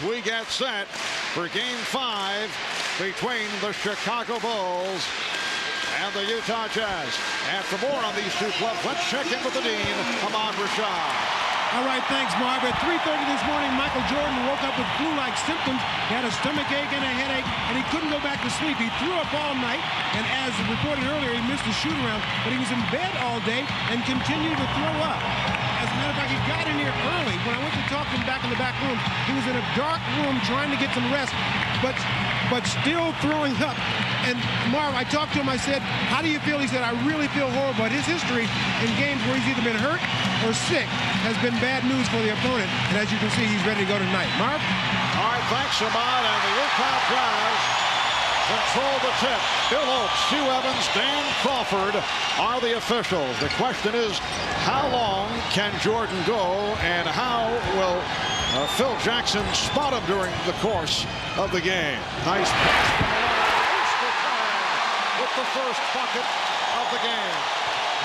as we get set for Game 5 between the Chicago Bulls and the Utah Jazz. And for more on these two clubs, let's check in with the Dean, Ahmad Rashad. All right, thanks, Marv. At 3:30 this morning, Michael Jordan woke up with flu-like symptoms. He had a stomach ache and a headache, and he couldn't go back to sleep. He threw up all night, and as reported earlier, he missed the shoot-around, but he was in bed all day and continued to throw up. As a matter of fact, he got in here early. When I went to talk to him back in the back room, he was in a dark room trying to get some rest, but still throwing up. And Marv, I talked to him, I said, how do you feel? He said, I really feel horrible. But his history in games where he's either been hurt or sick has been bad news for the opponent. And as you can see, he's ready to go tonight. Marv? All right, thanks, Ahmad. And the Utah Jazz control the tip. Bill Oakes, Hugh Evans, Dan Crawford are the officials. The question is, how long can Jordan go, and how will Phil Jackson spot him during the course of the game? Nice pass from the with the first bucket of the game.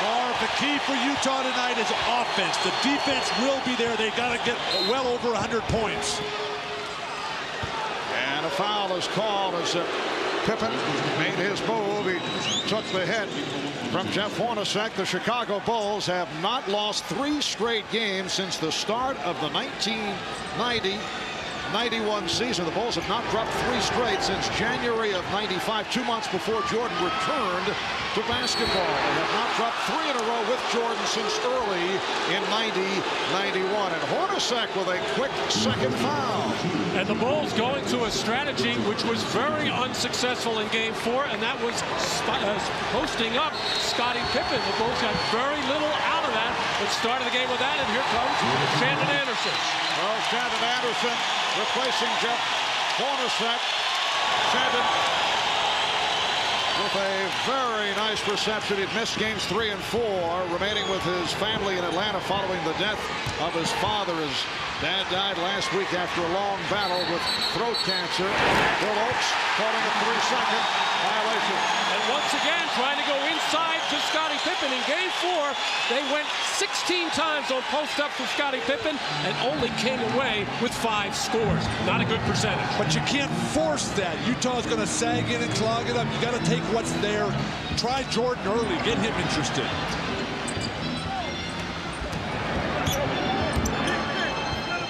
Marv, the key for Utah tonight is offense. The defense will be there. They got to get well over 100 points. And a foul is called as Pippen made his move. He took the hit from Jeff Hornacek. The Chicago Bulls have not lost 3 straight games since the start of the 1990-91 season. The Bulls have not dropped 3 straight since January of '95, 2 months before Jordan returned to basketball. They have not dropped 3 in a row with Jordan since early in '90-91. And Hornacek with a quick second foul. And the Bulls going to a strategy which was very unsuccessful in Game 4, and that was posting up Scottie Pippen. The Bulls got very little out of that, but started the game with that, and here comes Shandon Anderson. Well, Shandon Anderson replacing Jeff Hornacek. Shandon with a very nice reception. He'd missed games 3 and 4, remaining with his family in Atlanta following the death of his father. His dad died last week after a long battle with throat cancer. Bill Oakes calling a 3-second violation. And once again, trying to go inside to Scottie Pippen. In Game 4, they went 16 times on post-up for Scottie Pippen and only came away with 5 scores. Not a good percentage. But you can't force that. Utah's going to sag in and clog it up. You got to take what's there. Try Jordan early. Get him interested.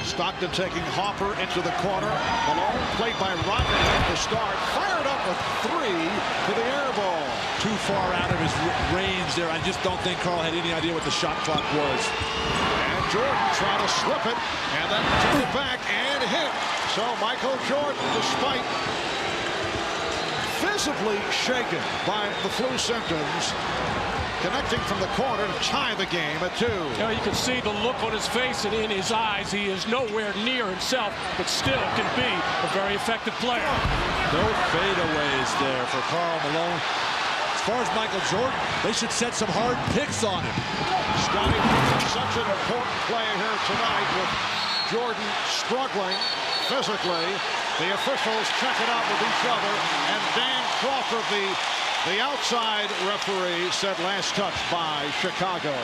Stockton taking Hopper into the corner. Malone played by Rodman at the start. Fired up a 3 to the air ball. Too far out of his range there. I just don't think Carl had any idea what the shot clock was. And Jordan trying to slip it and then took it back and hit. So Michael Jordan, despite visibly shaken by the flu symptoms, connecting from the corner to tie the game at 2. Yeah, you can see the look on his face and in his eyes. He is nowhere near himself, but still can be a very effective player. No fadeaways there for Karl Malone. As far as Michael Jordan, they should set some hard picks on him. Scottie, such an important play here tonight with Jordan struggling physically. The officials check it out with each other, and Dan Crawford, the outside referee, said last touch by Chicago.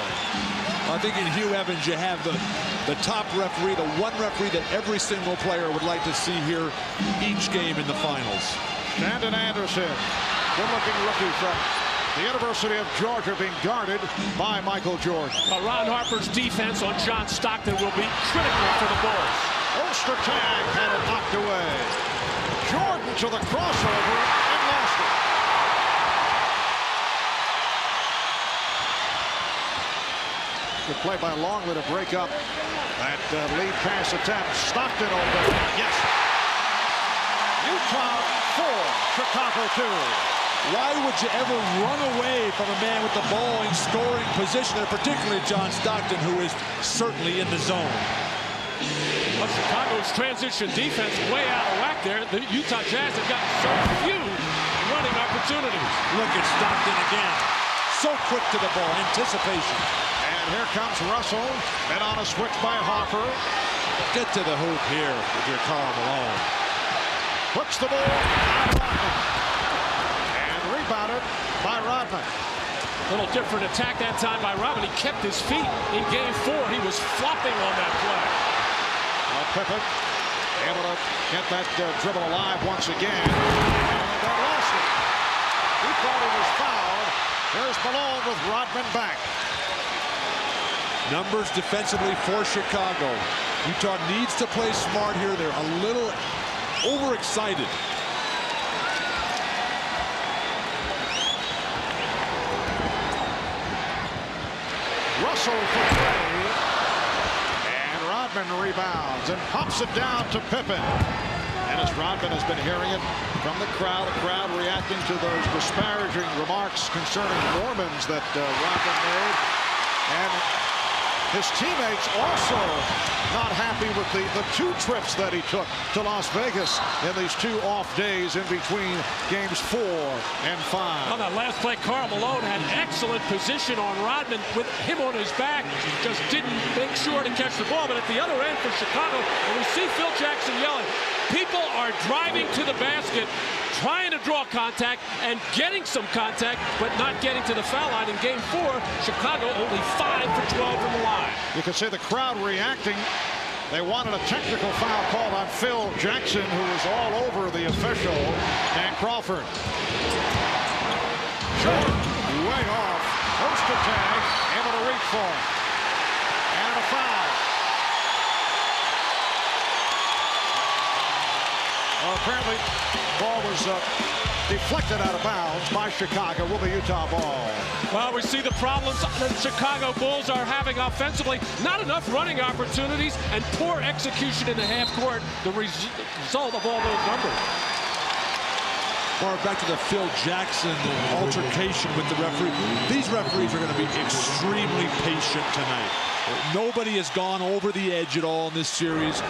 I think in Hugh Evans you have the top referee, the one referee that every single player would like to see here each game in the finals. Shandon Anderson, good-looking rookie from the University of Georgia, being guarded by Michael Jordan. Ron Harper's defense on John Stockton will be critical for the Bulls. Ostertag had it knocked away. Jordan to the crossover and lost it. Good play by Longley to break up that lead pass attempt. Stockton open. Yes. Utah 4, Chicago 2. Why would you ever run away from a man with the ball in scoring position, and particularly John Stockton, who is certainly in the zone? But Chicago's transition defense way out of whack there. The Utah Jazz have got so few running opportunities. Look at Stockton again. So quick to the ball. Anticipation. And here comes Russell. And on a switch by Hopper. Get to the hoop here with your Karl Malone. Puts the ball on Rodman. And rebounded by Rodman. A little different attack that time by Rodman. He kept his feet in Game 4. He was flopping on that play. Pippen able to get that dribble alive once again. And they lost it. He thought he was fouled. Here's Malone with Rodman back. Numbers defensively for Chicago. Utah needs to play smart here. They're a little overexcited. Russell for three. And Rodman rebounds and pops it down to Pippen. And as Rodman has been hearing it from the crowd reacting to those disparaging remarks concerning Mormons that Rodman made. And his teammates also not happy with the two trips that he took to Las Vegas in these 2 off days in between games 4 and 5. On that last play, Karl Malone had excellent position on Rodman with him on his back. Just didn't make sure to catch the ball. But at the other end for Chicago, and we see Phil Jackson yelling, people are driving to the basket, trying to draw contact and getting some contact, but not getting to the foul line. In game 4, Chicago only 5 for 12 from the line. You can see the crowd reacting. They wanted a technical foul called on Phil Jackson, who was all over the official, Dan Crawford. Jordan way off. Post attack, able to reach for it. And a foul. Well, apparently, ball was deflected out of bounds by Chicago. Will be Utah ball. Well, we see the problems the Chicago Bulls are having offensively. Not enough running opportunities and poor execution in the half court. The result of all those numbers. Or back to the Phil Jackson altercation with the referee. These referees are going to be extremely patient tonight. Nobody has gone over the edge at all in this series.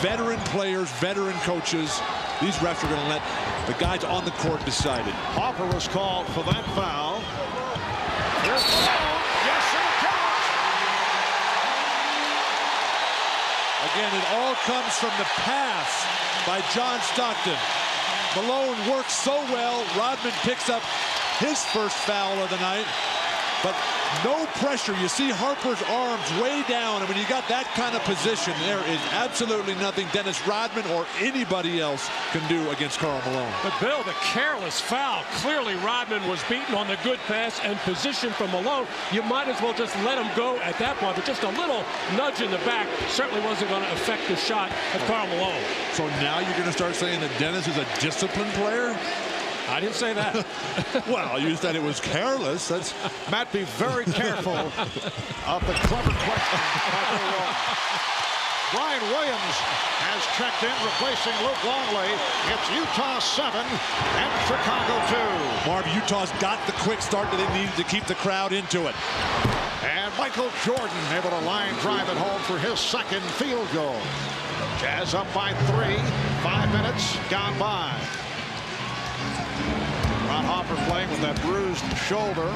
Veteran players, veteran coaches. These refs are going to let the guys on the court decide it. Harper was called for that foul. Here's Malone. Yes, it counts. Again, it all comes from the pass by John Stockton. Malone works so well. Rodman picks up his first foul of the night. But no pressure. You see Harper's arms way down, and when you got that kind of position, there is absolutely nothing Dennis Rodman or anybody else can do against Karl Malone. But Bill, the careless foul. Clearly Rodman was beaten on the good pass and position from Malone. You might as well just let him go at that point, but just a little nudge in the back certainly wasn't going to affect the shot of Karl Malone. So now you're going to start saying that Dennis is a disciplined player? I didn't say that. Well, you said it was careless. That's Matt, be very careful of the clever question. Brian Williams has checked in, replacing Luke Longley. It's Utah 7 and Chicago 2. Marv, Utah's got the quick start that they needed to keep the crowd into it. And Michael Jordan able to line drive it home for his second field goal. Jazz up by 3. 5 minutes gone by. Ron Harper playing with that bruised shoulder.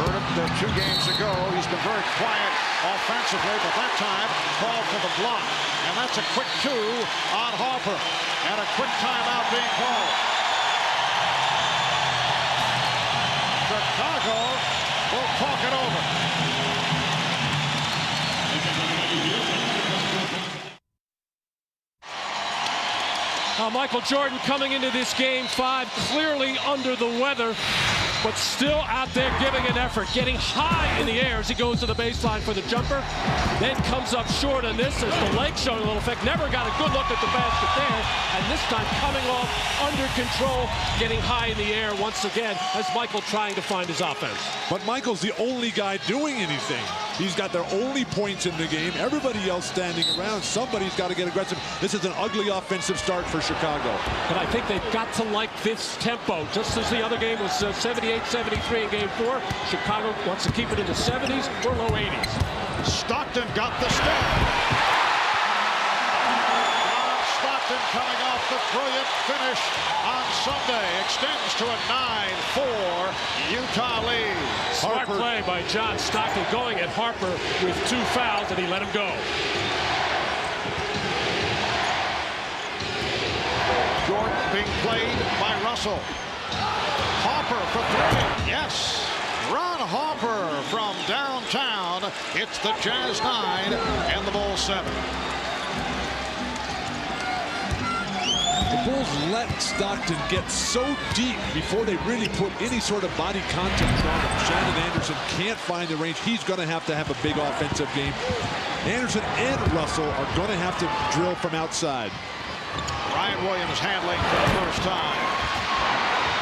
Heard it 2 games ago. He's been very quiet offensively, but that time called for the block. And that's a quick 2 on Harper. And a quick timeout being called. Chicago will talk it over. Michael Jordan coming into this game 5 clearly under the weather, but still out there giving an effort, getting high in the air as he goes to the baseline for the jumper, then comes up short on this as the leg showing a little effect. Never got a good look at the basket there, and this time coming off under control, getting high in the air once again as Michael trying to find his offense. But Michael's the only guy doing anything. He's got their only points in the game. Everybody else standing around. Somebody's got to get aggressive. This is an ugly offensive start for Chicago. But I think they've got to like this tempo. Just as the other game was 78-73 in game 4, Chicago wants to keep it in the 70s or low 80s. Stockton got the step. Stockton coming off the brilliant finish on Sunday extends to a 9-4 Utah lead. Smart play by John Stockton, going at Harper with 2 fouls, and he let him go. Jordan being played by Russell. Harper for 3. Yes. Ron Harper from downtown. It's the Jazz 9 and the Bulls 7. Bulls let Stockton get so deep before they really put any sort of body contact on him. Shannon Anderson can't find the range. He's going to have a big offensive game. Anderson and Russell are going to have to drill from outside. Ryan Williams handling for the first time.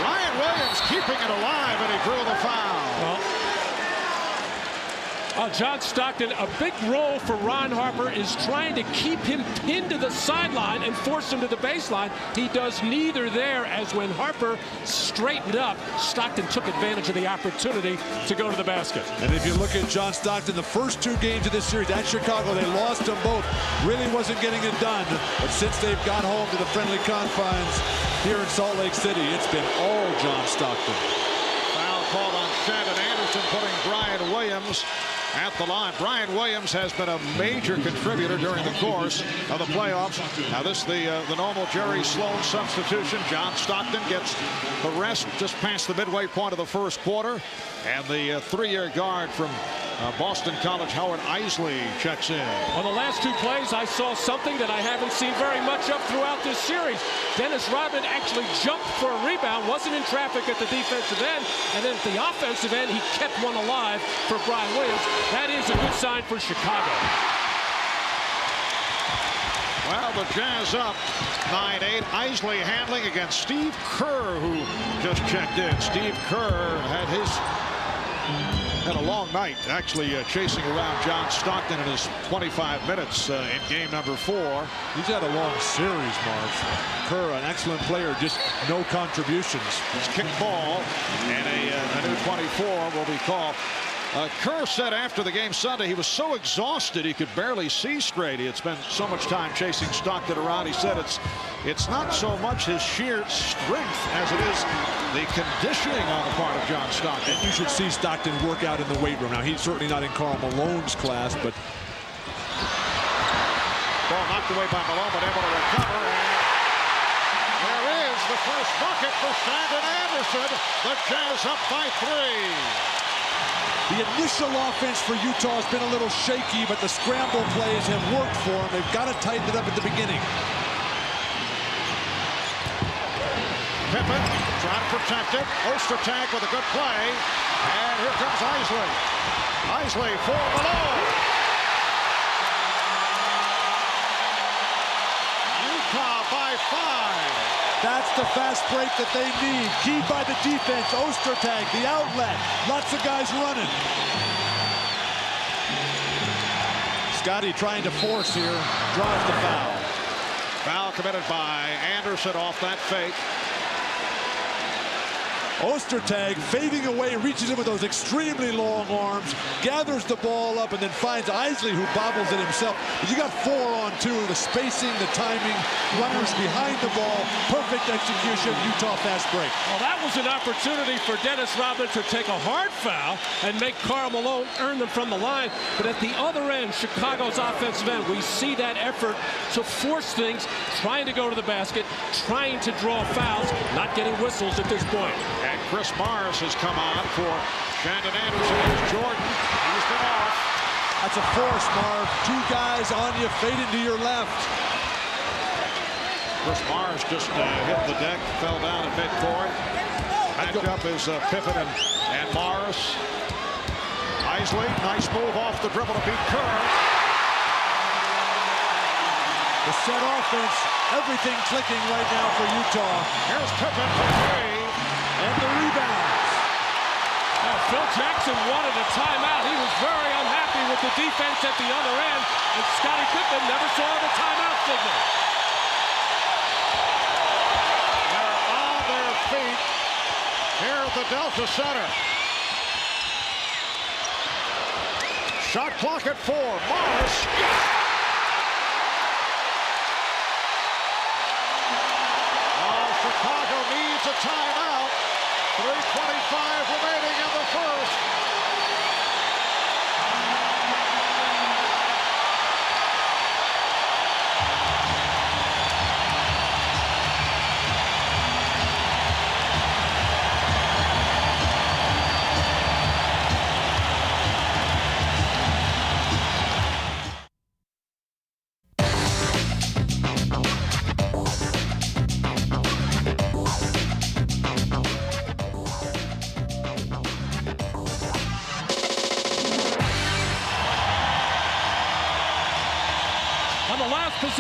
Ryan Williams keeping it alive, and he drew the foul. John Stockton, a big role for Ron Harper is trying to keep him pinned to the sideline and force him to the baseline. He does neither there, as when Harper straightened up, Stockton took advantage of the opportunity to go to the basket. And if you look at John Stockton, the first 2 games of this series at Chicago, they lost them both. Really wasn't getting it done. But since they've got home to the friendly confines here in Salt Lake City, it's been all John Stockton. Foul called on Shannon Anderson, putting Brian Williams at the line. Brian Williams has been a major contributor during the course of the playoffs. Now this the normal Jerry Sloan substitution. John Stockton gets the rest just past the midway point of the first quarter. And the 3-year guard from Boston College, Howard Isley, checks in. On the last 2 plays, I saw something that I haven't seen very much of throughout this series. Dennis Rodman actually jumped for a rebound, wasn't in traffic at the defensive end, and then at the offensive end, he kept one alive for Brian Williams. That is a good sign for Chicago. Well, the Jazz up 9-8. Isley handling against Steve Kerr, who just checked in. Steve Kerr had a long night, actually chasing around John Stockton in his 25 minutes in game number 4. He's had a long series, Marv. Kerr, an excellent player, just no contributions. His kick ball, and a new 24 will be called. Kerr said after the game Sunday he was so exhausted he could barely see straight. He had spent so much time chasing Stockton around. He said it's not so much his sheer strength as it is the conditioning on the part of John Stockton. And you should see Stockton work out in the weight room. Now, he's certainly not in Karl Malone's class, but... Ball knocked away by Malone, but able to recover. And there is the first bucket for Shannon Anderson. The Jazz up by 3. The initial offense for Utah has been a little shaky, but the scramble plays have worked for them. They've got to tighten it up at the beginning. Pippen trying to protect it. Ostertag with a good play. And here comes Isley. Isley for Malone. Utah by 5. That's the fast break that they need. Keyed by the defense. Ostertag, the outlet. Lots of guys running. Scotty trying to force here. Draws the foul. Foul committed by Anderson off that fake. Ostertag fading away, reaches in with those extremely long arms, gathers the ball up, and then finds Isley, who bobbles it himself. But you got 4 on 2, the spacing, the timing, runners behind the ball, perfect execution, Utah fast break. Well, that was an opportunity for Dennis Rodman to take a hard foul and make Karl Malone earn them from the line. But at the other end, Chicago's offensive end, we see that effort to force things, trying to go to the basket, trying to draw fouls, not getting whistles at this point. And Chris Morris has come on for Shannon Anderson. Here's Jordan. He's been off. That's a force, Marv. 2 guys on you, fading to your left. Chris Morris just hit the deck, fell down at midcourt. Matchup is Pippen and Morris. Isley, nice move off the dribble to beat Kerr. The set offense, everything clicking right now for Utah. Here's Pippen for 3. And the rebounds. Now, Phil Jackson wanted a timeout. He was very unhappy with the defense at the other end, and Scottie Pippen never saw the timeout signal. They're on their feet here at the Delta Center. Shot clock at 4. Morris. Oh, Chicago needs a timeout. 3:25 remaining in the first.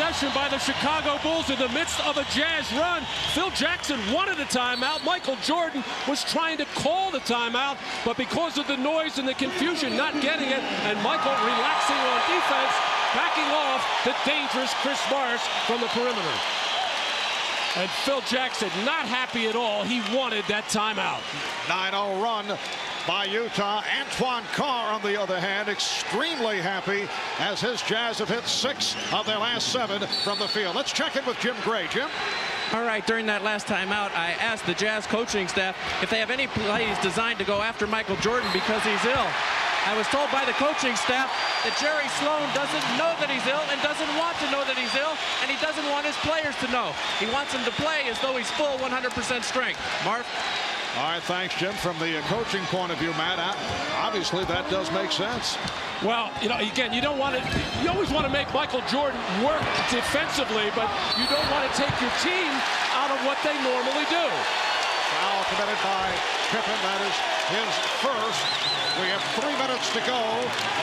interception by the Chicago Bulls in the midst of a Jazz run. Phil Jackson wanted a timeout. Michael Jordan was trying to call the timeout, but because of the noise and the confusion, not getting it, and Michael relaxing on defense, backing off the dangerous Chris Morris from the perimeter. And Phil Jackson not happy at all. He wanted that timeout. 9-0 run by Utah. Antoine Carr, on the other hand, extremely happy as his Jazz have hit 6 of their last 7 from the field. Let's check in with Jim Gray. Jim? All right, during that last timeout, I asked the Jazz coaching staff if they have any plays designed to go after Michael Jordan because he's ill. I was told by the coaching staff that Jerry Sloan doesn't know that he's ill and doesn't want to know that he's ill, and he doesn't want his players to know. He wants them to play as though he's full 100% strength. Marv? All right, thanks, Jim. From the coaching point of view, Matt, obviously that does make sense. Well, you know, again, you don't want to, you always want to make Michael Jordan work defensively, but you don't want to take your team out of what they normally do. Foul committed by Pippen. That is his first. We have 3 minutes to go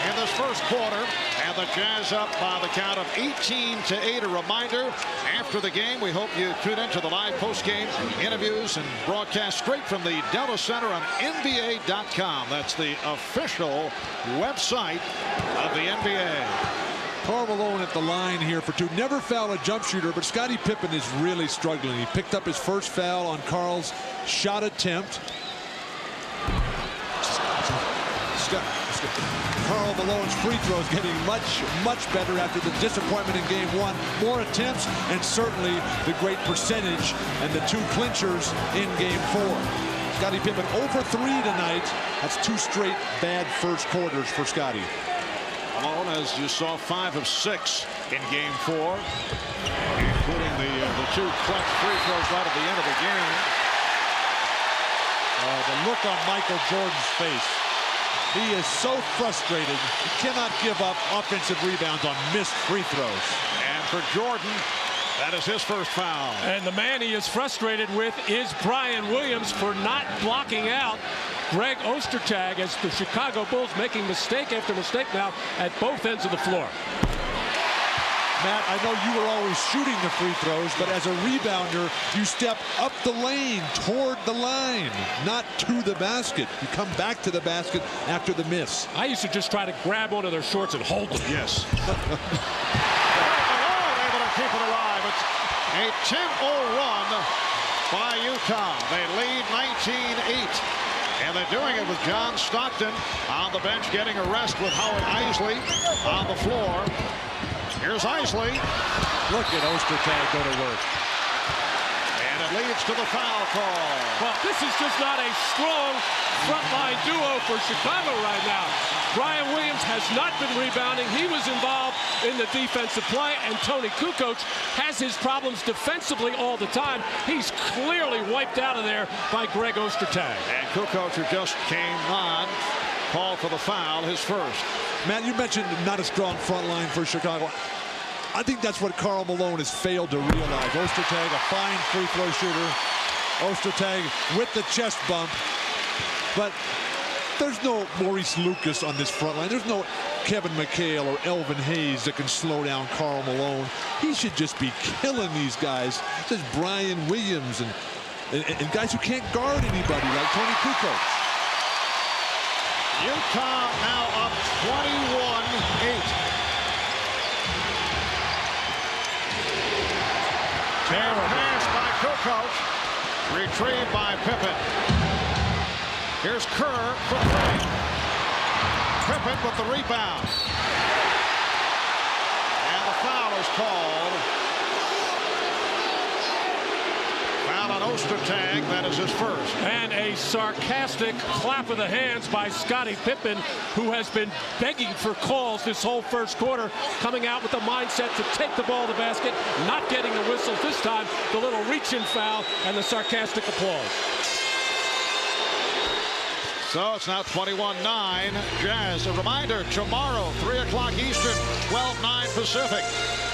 in this first quarter, and the Jazz up by the count of 18-8. A reminder, after the game, we hope you tune into the live post-game interviews and broadcast straight from the Delta Center on NBA.com. That's the official website of the NBA. Karl Malone at the line here for 2. Never foul a jump shooter, but Scottie Pippen is really struggling. He picked up his first foul on Karl's shot attempt. Karl Malone's free throws getting much better after the disappointment in game 1. More attempts and certainly the great percentage and the 2 clinchers in game 4. Scottie Pippen over 3 tonight. That's 2 straight bad first quarters for Scottie. Malone, as you saw, 5 of 6 in game 4, including the 2 clutch free throws right at the end of the game. The look on Michael Jordan's face. He is so frustrated. He cannot give up offensive rebounds on missed free throws. And for Jordan, that is his first foul. And the man he is frustrated with is Brian Williams for not blocking out Greg Ostertag, as the Chicago Bulls making mistake after mistake now at both ends of the floor. Matt, I know you were always shooting the free throws, but as a rebounder, you step up the lane, toward the line, not to the basket. You come back to the basket after the miss. I used to just try to grab onto their shorts and hold them. Yes. Able to keep it alive. It's a 10-0 run by Utah. They lead 19-8. And they're doing it with John Stockton on the bench, getting a rest with Howard Isley on the floor. Here's Isley. Look at Ostertag go to work. And it leads to the foul call. Well, this is just not a strong frontline duo for Chicago right now. Brian Williams has not been rebounding. He was involved in the defensive play, and Tony Kukoc has his problems defensively all the time. He's clearly wiped out of there by Greg Ostertag. And Kukoc, who just came on, called for the foul, his first. Matt, you mentioned not a strong front line for Chicago. I think that's what Karl Malone has failed to realize. Ostertag, a fine free throw shooter. Ostertag with the chest bump. But there's no Maurice Lucas on this front line. There's no Kevin McHale or Elvin Hayes that can slow down Karl Malone. He should just be killing these guys. There's Brian Williams and guys who can't guard anybody like Tony Kukoc. Utah now up 21-8. Terrible pass by Kukoc, retrieved by Pippen. Here's Kerr for 3. Pippen with the rebound. And the foul is called. Foul on Ostertag, that is his first. And a sarcastic clap of the hands by Scottie Pippen, who has been begging for calls this whole first quarter, coming out with the mindset to take the ball to the basket, not getting the whistle this time, the little reach-in foul, and the sarcastic applause. So it's now 21-9 Jazz. A reminder, tomorrow, 3 o'clock Eastern, 12-9 Pacific.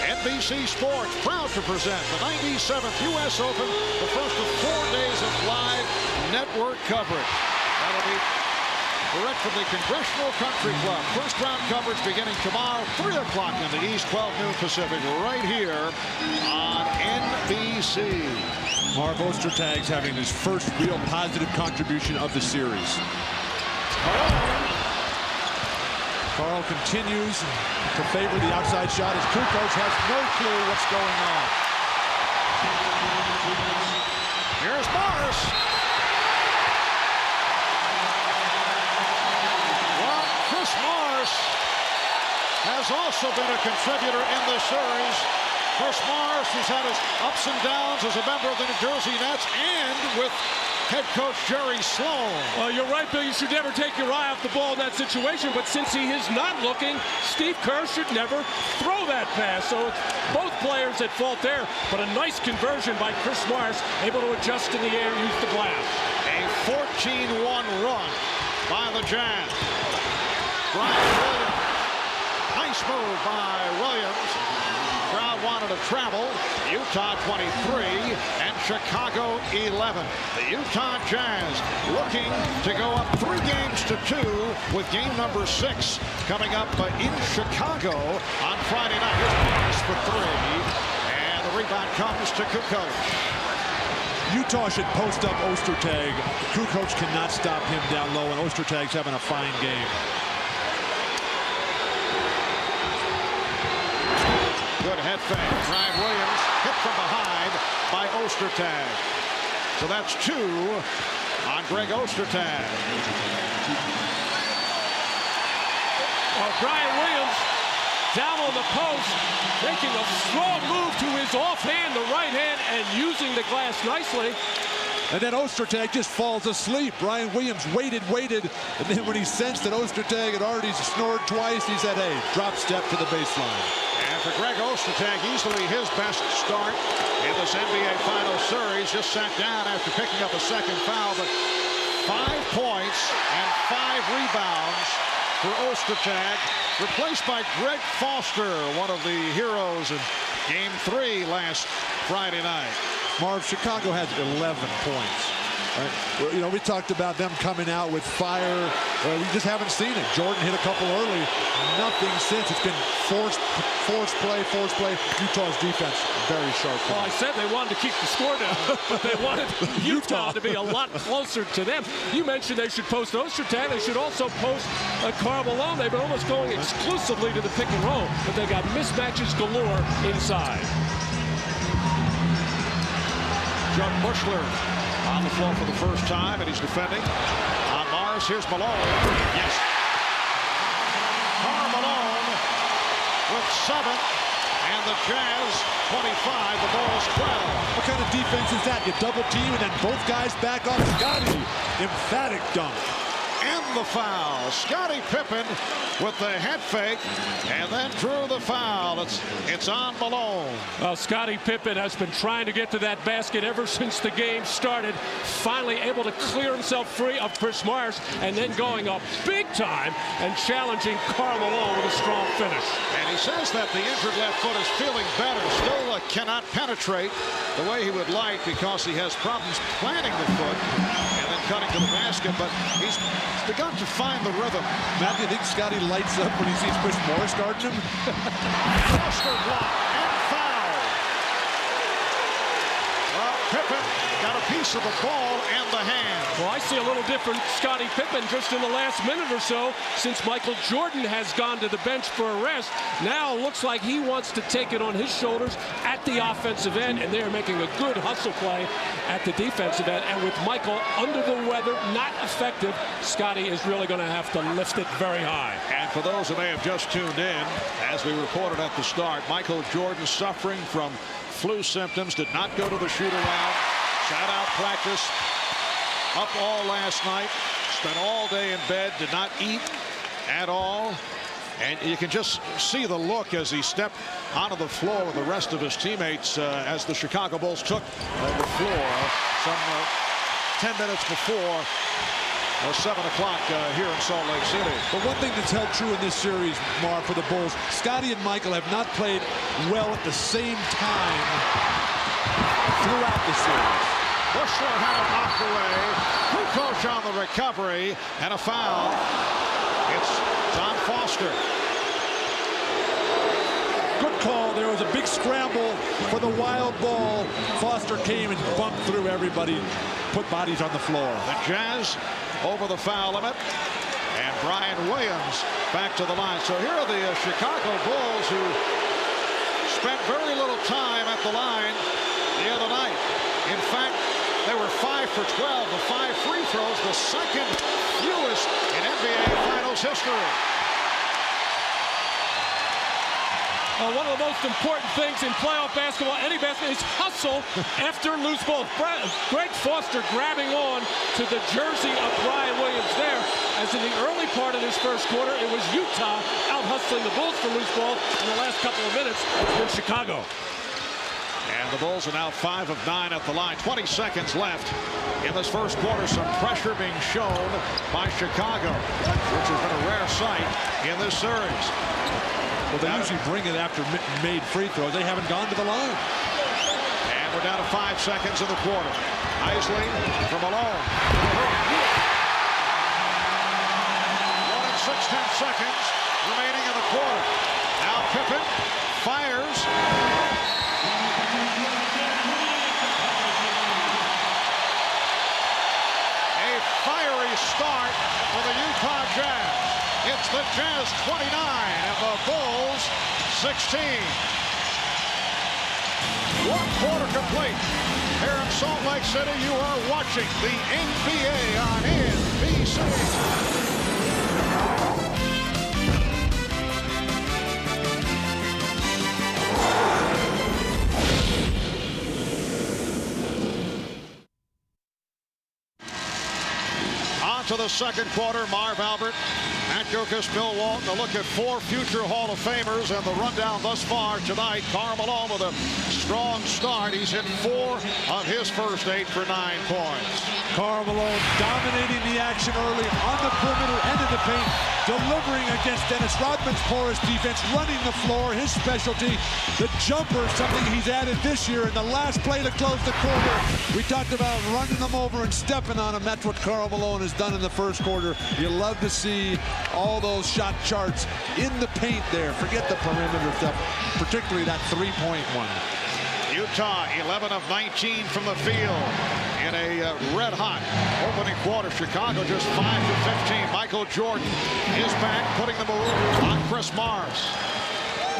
NBC Sports proud to present the 97th U.S. Open, the first of 4 days of live network coverage. That'll be direct from the Congressional Country Club. First round coverage beginning tomorrow, 3 o'clock in the East, 12 noon Pacific, right here on NBC. Marv Ostertag's having his first real positive contribution of the series. Carl continues to favor the outside shot as Kukoc has no clue what's going on. Here's Morris. Well, Chris Morris has also been a contributor in this series. Chris Morris has had his ups and downs as a member of the New Jersey Nets and with head coach Jerry Sloan. Well, you're right, Bill. You should never take your eye off the ball in that situation. But since he is not looking, Steve Kerr should never throw that pass. So it's both players at fault there. But a nice conversion by Chris Morris, able to adjust in the air, use the glass. A 14-1 run by the Jazz. Brian Williams. Nice move by Williams. Crowd wanted to travel. Utah 23 and Chicago 11. The Utah Jazz looking to go up 3 games to 2 with game number 6 coming up in Chicago on Friday night. Here's Morris for 3. And the rebound comes to Kukoc. Utah should post up Ostertag. Kukoc cannot stop him down low, and Ostertag's having a fine game. Good head fake. Brian Williams hit from behind by Ostertag. So that's 2 on Greg Ostertag. Well, Brian Williams down on the post, making a strong move to his offhand, the right hand, and using the glass nicely. And then Ostertag just falls asleep. Brian Williams waited, and then when he sensed that Ostertag had already snored twice, he said, hey, drop step to the baseline. And for Greg Ostertag, easily his best start in this NBA Finals series. Just sat down after picking up a second foul, but 5 points and 5 rebounds for Ostertag, replaced by Greg Foster, one of the heroes in Game 3 last Friday night. Marv, Chicago has 11 points. Right? Well, you know, we talked about them coming out with fire. We just haven't seen it. Jordan hit a couple early. Nothing since. It's been forced play. Utah's defense, very sharp. Well, I said they wanted to keep the score down, but they wanted Utah to be a lot closer to them. You mentioned they should post Ostertag. They should also post Karl Malone. They've been almost going exclusively to the pick and roll, but they got mismatches galore inside. John Bushler on the floor for the first time, and he's defending on Morris. Here's Malone. Yes. Karl Malone with 7, and the Jazz 25. The Bulls 12. What kind of defense is that? You double team and then both guys back off. Scotty, emphatic dunk. And the foul. Scottie Pippen with the head fake and then drew the foul. It's on Malone. Well, Scottie Pippen has been trying to get to that basket ever since the game started. Finally able to clear himself free of Chris Morris and then going up big time and challenging Karl Malone with a strong finish. And he says that the injured left foot is feeling better. Still cannot penetrate the way he would like because he has problems planting the foot and then cutting to the basket. But he's begun to find the rhythm. Matt, do you think Scotty lights up when he sees Chris Morris guarding him? Foster block and foul. Well, Pippen got a piece of the ball and the hand. Well, I see a little different Scottie Pippen just in the last minute or so since Michael Jordan has gone to the bench for a rest. Now it looks like he wants to take it on his shoulders at the offensive end, and they're making a good hustle play at the defensive end. And with Michael under the weather, not effective, Scottie is really going to have to lift it very high. And for those who may have just tuned in, as we reported at the start, Michael Jordan suffering from flu symptoms, did not go to the shoot-around, sat out practice, up all last night, spent all day in bed, did not eat at all. And you can just see the look as he stepped onto the floor with the rest of his teammates as the Chicago Bulls took the floor some 10 minutes before 7 o'clock here in Salt Lake City. But one thing that's held true in this series, Mark, for the Bulls, Scotty and Michael have not played well at the same time throughout the series. Bushler had it knocked away. Kukoc Kukoc on the recovery, and a foul. It's John Foster. Good call. There was a big scramble for the wild ball. Foster came and bumped through everybody, put bodies on the floor. The Jazz over the foul limit, and Brian Williams back to the line. So here are the Chicago Bulls, who spent very little time at the line the other night. In fact, they were 5 for 12, the 5 free throws, the second fewest in NBA Finals history. One of the most important things in playoff basketball, any basketball, is hustle after loose balls. Greg Foster grabbing on to the jersey of Brian Williams there. As in the early part of this first quarter, it was Utah out hustling the Bulls for loose balls. In the last couple of minutes, it's been Chicago. And the Bulls are now 5 of 9 at the line. 20 seconds left in this first quarter. Some pressure being shown by Chicago, which has been a rare sight in this series. Well, they usually bring it after made free throws. They haven't gone to the line. And we're down to 5 seconds in the quarter. Isley from Malone. 1 and 6/10 seconds remaining in the quarter. Now Pippen fires. A fiery start for the Utah Jazz. It's the Jazz 29 and the Bulls 16. One quarter complete. Here in Salt Lake City, you are watching the NBA on NBC. On to the second quarter. Marv Albert, Matt Jokic, Bill Walton. A look at 4 future Hall of Famers and the rundown thus far tonight. Karl Malone with a strong start. He's hit 4 of his first 8 for 9 points. Karl Malone dominating the action early on the perimeter and in the paint, delivering against Dennis Rodman's porous defense, running the floor, his specialty. The jumper, something he's added this year in the last play to close the quarter. We talked about running them over and stepping on them. That's what Karl Malone has done in the first quarter. You love to see all those shot charts in the paint there. Forget the perimeter stuff, particularly that three-point one. Utah 11 of 19 from the field in a red-hot opening quarter. Chicago just 5 of 15. Michael Jordan is back, putting the move on Chris Morris.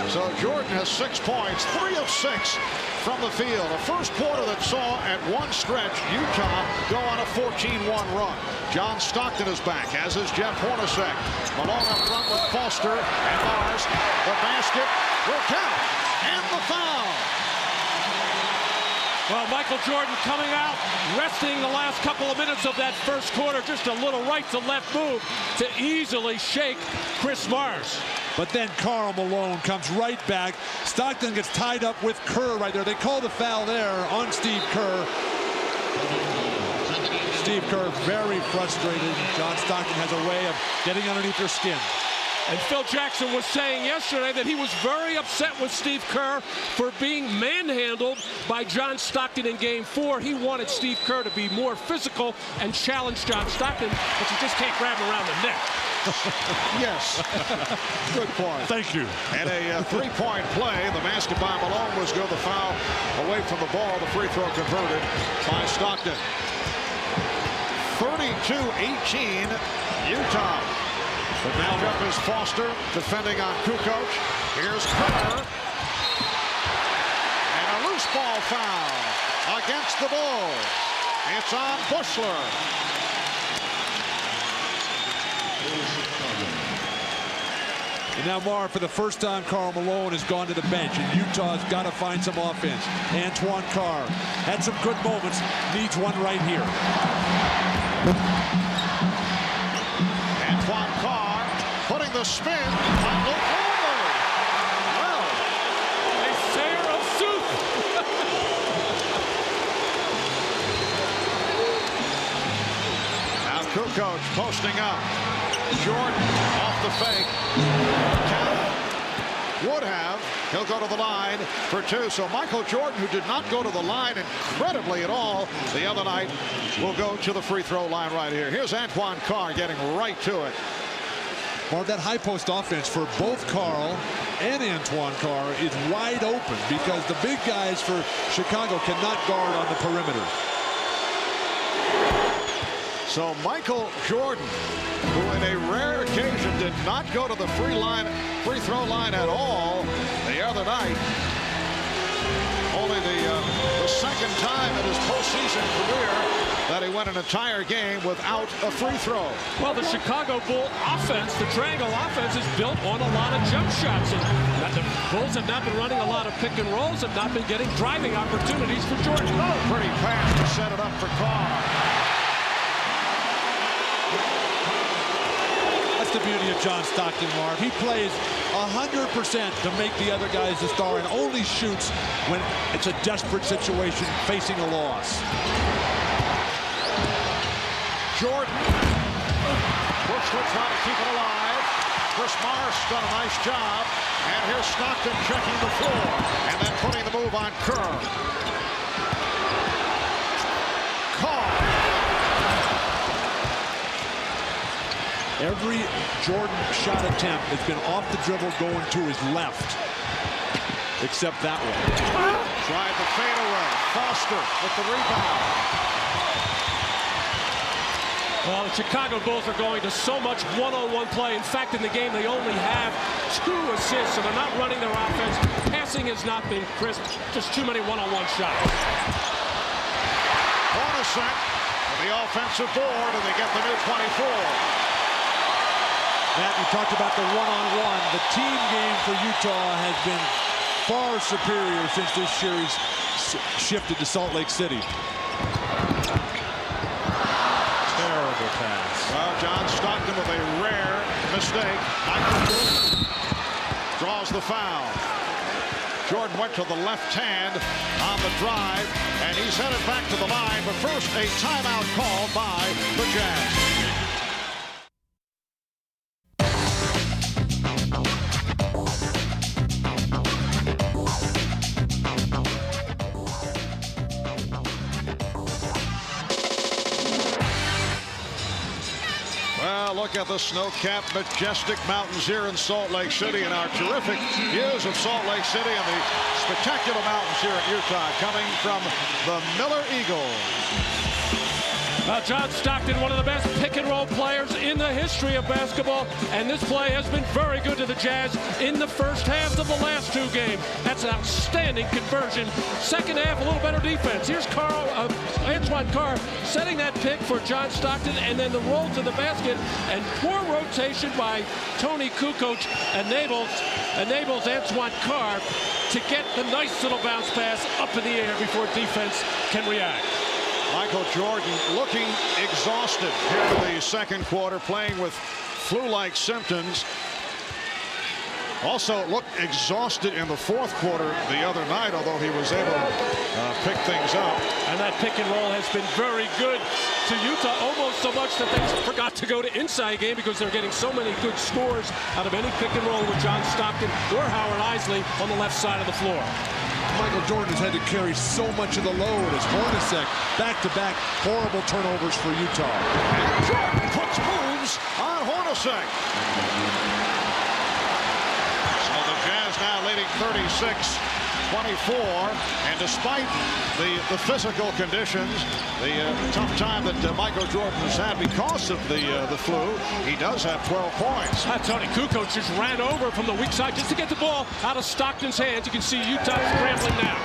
So Jordan has 6 points, 3 of 6 from the field. A first quarter that saw at one stretch Utah go on a 14-1 run. John Stockton is back, as is Jeff Hornacek. Malone up front with Foster and Morris. The basket will count, and the foul. Well, Michael Jordan coming out, resting the last couple of minutes of that first quarter. Just a little right-to-left move to easily shake Chris Morris. But then Karl Malone comes right back. Stockton gets tied up with Kerr right there. They call the foul there on Steve Kerr. Steve Kerr very frustrated. John Stockton has a way of getting underneath their skin. And Phil Jackson was saying yesterday that he was very upset with Steve Kerr for being manhandled by John Stockton in Game 4. He wanted Steve Kerr to be more physical and challenge John Stockton, but you just can't grab him around the neck. Yes. Good point. Thank you. And a three-point play. The basket by Malone was good. The foul away from the ball. The free throw converted by Stockton. 32-18, Utah. But now up is Foster defending on Kukoc. Here's Kerr. And a loose ball foul against the Bulls. It's on Bushler. And now, Marv, for the first time, Karl Malone has gone to the bench, and Utah's got to find some offense. Antoine Carr had some good moments, needs one right here. Antoine Carr putting the spin on Luke Walton. Well, a sayer of soup. now Kukoc posting up. Jordan off the fake. Count. would have. He'll go to the line for 2. So Michael Jordan, who did not go to the line incredibly at all the other night, will go to the free throw line right here. Here's Antoine Carr getting right to it. Well, that high post offense for both Carl and Antoine Carr is wide open because the big guys for Chicago cannot guard on the perimeter. So Michael Jordan, who in a rare occasion did not go to the free throw line at all the other night, only the second time in his postseason career that he went an entire game without a free throw. Well, the Chicago Bull offense, the triangle offense, is built on a lot of jump shots. And the Bulls have not been running a lot of pick and rolls, have not been getting driving opportunities for Jordan. Oh, pretty pass to set it up for Carr. That's the beauty of John Stockton, Marv. He plays 100% to make the other guys the star and only shoots when it's a desperate situation facing a loss. Jordan. Bush will try to keep it alive. Chris Morris done a nice job. And here's Stockton checking the floor and then putting the move on Kerr. Carr. Every Jordan shot attempt has been off the dribble going to his left, except that one. Tried the fadeaway. Foster with the rebound. Well, the Chicago Bulls are going to so much one-on-one play. In fact, in the game, they only have 2 assists, so they're not running their offense. Passing has not been crisp. Just too many one-on-one shots. Hornacek with the offensive board, and they get the new 24. Matt, you talked about the one-on-one. The team game for Utah has been far superior since this series shifted to Salt Lake City. Terrible pass. Well, John Stockton with a rare mistake. Michael draws the foul. Jordan went to the left hand on the drive, and he's headed back to the line. But first, a timeout called by the Jazz. Look at the snow-capped, majestic mountains here in Salt Lake City and our terrific views of Salt Lake City and the spectacular mountains here in Utah coming from the Miller Eagles. John Stockton, one of the best pick-and-roll players in the history of basketball, and this play has been very good to the Jazz in the first half of the last 2 games. That's an outstanding conversion. Second half, a little better defense. Here's Antoine Carr setting that pick for John Stockton, and then the roll to the basket, and poor rotation by Tony Kukoc enables Antoine Carr to get the nice little bounce pass up in the air before defense can react. Michael Jordan looking exhausted here in the second quarter, playing with flu-like symptoms. Also looked exhausted in the fourth quarter the other night, although he was able to pick things up. And that pick and roll has been very good to Utah, almost so much that they forgot to go to inside game because they're getting so many good scores out of any pick and roll with John Stockton or Howard Isley on the left side of the floor. Michael Jordan has had to carry so much of the load as Hornacek back-to-back horrible turnovers for Utah. And Jordan puts moves on Hornacek. So the Jazz now leading 36-24, and despite the physical conditions, the tough time that Michael Jordan has had because of the flu, he does have 12 points. Tony Kukoc just ran over from the weak side just to get the ball out of Stockton's hands. You can see Utah scrambling now.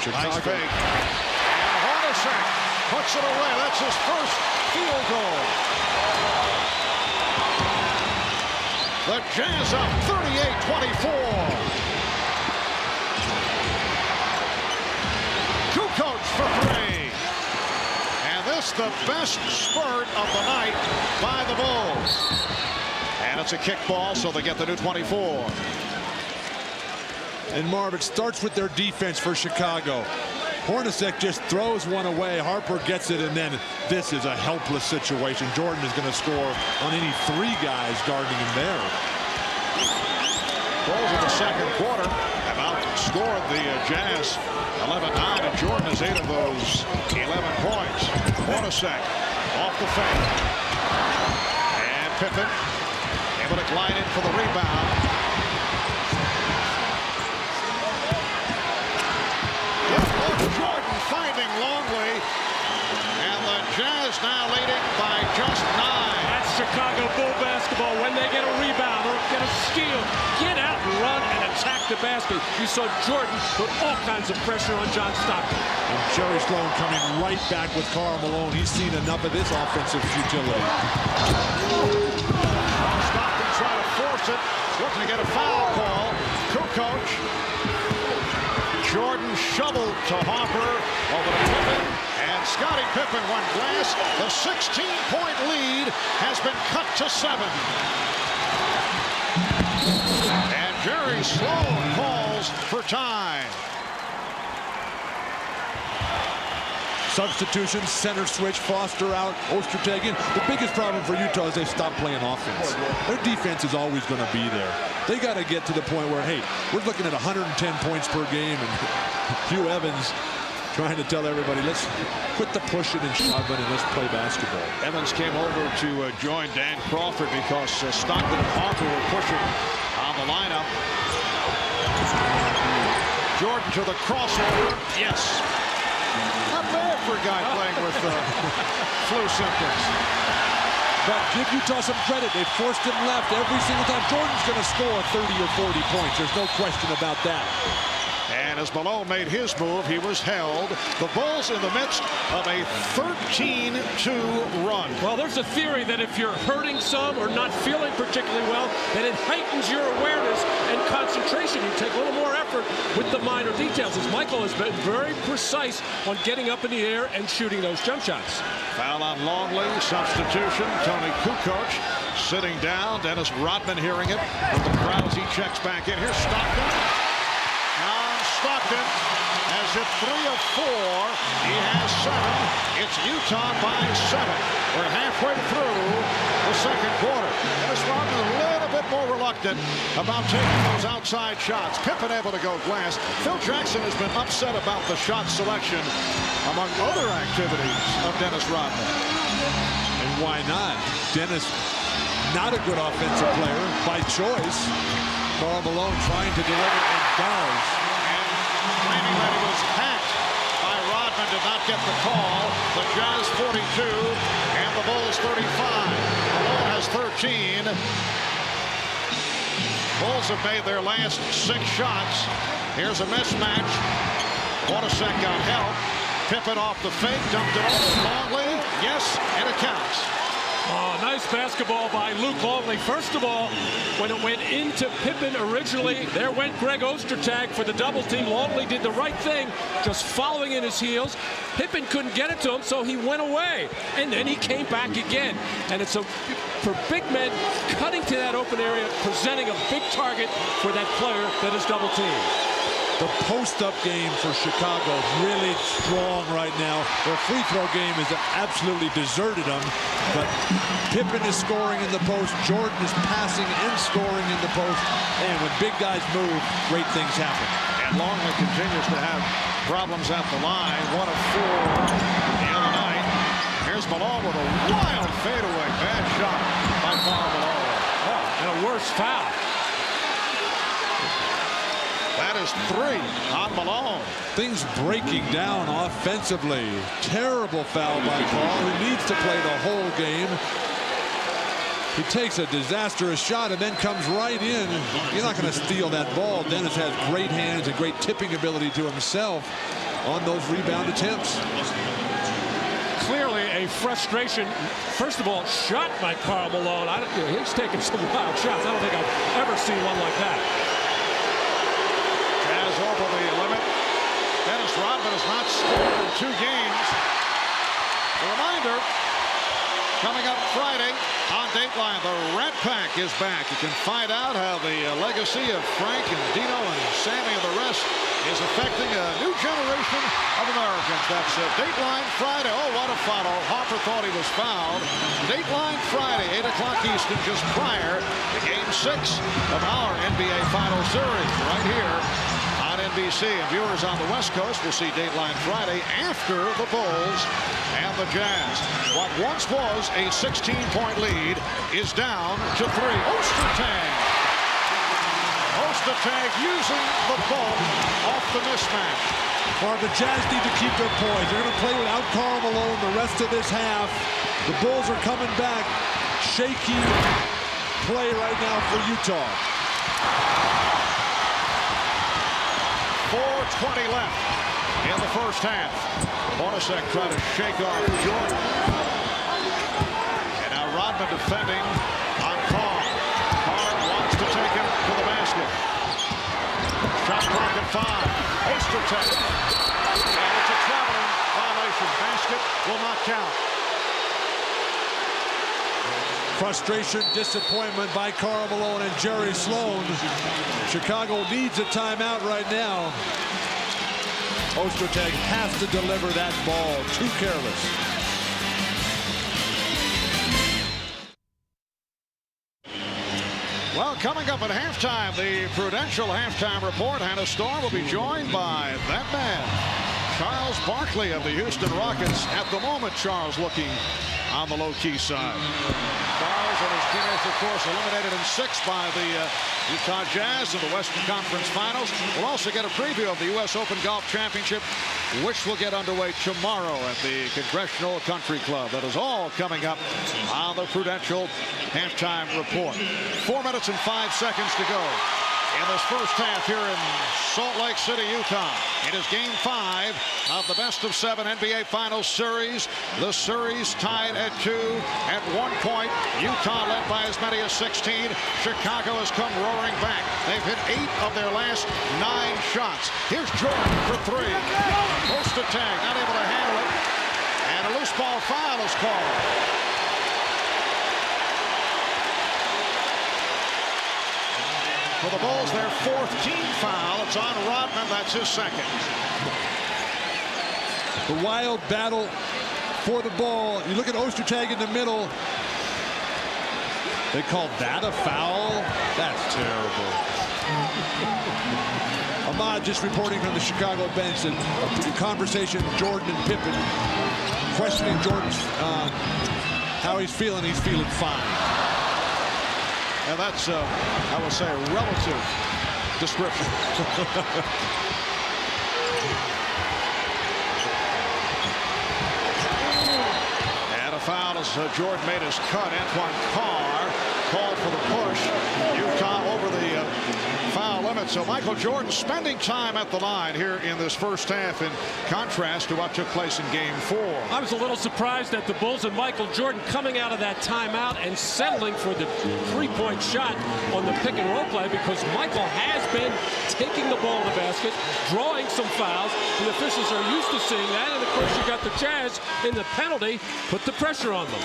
Nice fake. And Hornacek puts it away. That's his first field goal. The Jazz up 38-24. Kukoc for 3. And this the best spurt of the night by the Bulls. And it's a kickball, so they get the new 24. And Marv, it starts with their defense for Chicago. Hornacek just throws one away. Harper gets it, and then this is a helpless situation. Jordan is going to score on any 3 guys guarding him there. Bulls in the second quarter have outscored the Jazz 11-9, and Jordan has 8 of those 11 points. Hornacek off the fake. And Pippen able to glide in for the rebound. Jordan finding Longley. And the Jazz now leading by just 9. That's Chicago Bull basketball. When they get a rebound or get a steal, get out and run and attack the basket. You saw Jordan put all kinds of pressure on John Stockton. And Jerry Sloan coming right back with Karl Malone. He's seen enough of this offensive futility. Stockton trying to force it, looking to get a foul call. Kukoc. Jordan shoveled to Harper over to Pippen, and Scottie Pippen won glass. The 16-point lead has been cut to 7. And Jerry Sloan calls for time. Substitution, center switch, Foster out, Ostertag in. The biggest problem for Utah is they've stopped playing offense. Their defense is always going to be there. They got to get to the point where, hey, we're looking at 110 points per game, and Hugh Evans trying to tell everybody, let's quit the pushing and shoving and let's play basketball. Evans came over to join Dan Crawford because Stockton and Harper were pushing on the lineup. Jordan to the crossover. Yes. Not bad for a guy playing with flu symptoms. But give Utah some credit. They forced him left every single time. Jordan's going to score 30 or 40 points. There's no question about that. And as Malone made his move, he was held. The Bulls in the midst of a 13-2 run. Well, there's a theory that if you're hurting some or not feeling particularly well, that it heightens your awareness and concentration. You take a little more effort with the minor details, as Michael has been very precise on getting up in the air and shooting those jump shots. Foul on Longley, substitution. Tony Kukoc sitting down. Dennis Rodman hearing it. With the crowds, he checks back in. Here's Stockton. Stockton has hit 3 of 4. He has 7. It's Utah by 7. We're halfway through the second quarter. Dennis Rodman a little bit more reluctant about taking those outside shots. Pippen able to go glass. Phil Jackson has been upset about the shot selection among other activities of Dennis Rodman. And why not? Dennis, not a good offensive player by choice. Karl Malone trying to deliver and does. Claiming that he was hacked by Rodman, did not get the call. The Jazz 42 and the Bulls 35. Malone has 13. Bulls have made their last 6 shots. Here's a mismatch. Hornacek got help. Pippen off the fake, dumped it off Longley. Yes, and it counts. Oh, nice basketball by Luke Longley. First of all, when it went into Pippen originally, there went Greg Ostertag for the double team. Longley did the right thing, just following in his heels. Pippen couldn't get it to him, so he went away. And then he came back again. And it's for big men cutting to that open area, presenting a big target for that player that is double teamed. The post-up game for Chicago really strong right now. Their free throw game has absolutely deserted them. But Pippen is scoring in the post. Jordan is passing and scoring in the post. And when big guys move, great things happen. And Longley continues to have problems at the line. 1 of 4 the other night. Here's Malone with a wild fadeaway. Bad shot by Karl Malone. Oh, and a worse foul. That is 3 on Malone. Things breaking down offensively. Terrible foul by Karl. He needs to play the whole game. He takes a disastrous shot and then comes right in. You're not going to steal that ball. Dennis has great hands and great tipping ability to himself on those rebound attempts. Clearly a frustration. First of all, shot by Karl Malone. He's taking some wild shots. I don't think I've ever seen one like that. Over the limit. Dennis Rodman has not scored in 2 games. A reminder, Coming up Friday on Dateline, the Rat Pack is back. You can find out how the legacy of Frank and Dino and Sammy and the rest is affecting a new generation of Americans. That's Dateline Friday. Oh, what a follow. Hopper thought he was fouled. Dateline Friday, 8 o'clock Eastern, just prior to Game 6 of our NBA Finals Series right here on NBC. And viewers on the West Coast will see Dateline Friday after the Bulls and the Jazz. What once was a 16-point lead is down to 3. Ostertag using the ball off the mismatch. Well, the Jazz need to keep their poise. They're going to play without Karl Malone the rest of this half. The Bulls are coming back. Shaky play right now for Utah. 4:20 left in the first half. Hornacek trying to shake off Jordan. And now Rodman defending on Carr. Carr wants to take him to the basket. Shot clock at 5. Ostertag. And it's a traveling violation. Basket will not count. Frustration, disappointment by Karl Malone and Jerry Sloan. Chicago needs a timeout right now. Ostertag has to deliver that ball. Too careless. Well, coming up at halftime, the Prudential halftime report. Hannah Storm will be joined by that man, Charles Barkley of the Houston Rockets. At the moment, Charles looking on the low-key side. Charles and his teammates, of course, eliminated in 6 by the Utah Jazz in the Western Conference Finals. We'll also get a preview of the U.S. Open Golf Championship, which will get underway tomorrow at the Congressional Country Club. That is all coming up on the Prudential halftime report. 4 minutes and 5 seconds to go in this first half here in Salt Lake City, Utah. It is Game 5 of the best-of-7 NBA Finals Series. The series tied at 2. At 1 point, Utah led by as many as 16. Chicago has come roaring back. They've hit 8 of their last 9 shots. Here's Jordan for 3. Ostertag not able to handle it. And a loose ball foul is called. For the Bulls, their 4th team foul. It's on Rodman. That's his 2nd. The wild battle for the ball. You look at Ostertag in the middle. They called that a foul? That's terrible. Ahmad just reporting from the Chicago bench and a conversation Jordan and Pippen, questioning Jordan's how he's feeling. He's feeling fine. And that's, I would say, a relative description. And a foul as Jordan made his cut. Antoine Carr called for the push. Utah over the foul limit. So Michael Jordan spending time at the line here in this first half, in contrast to what took place in Game 4. I was a little surprised at the Bulls and Michael Jordan coming out of that timeout and settling for the 3-point shot on the pick and roll play, because Michael has been taking the ball in the basket, drawing some fouls. The officials are used to seeing that, and of course you got the Jazz in the penalty, put the pressure on them.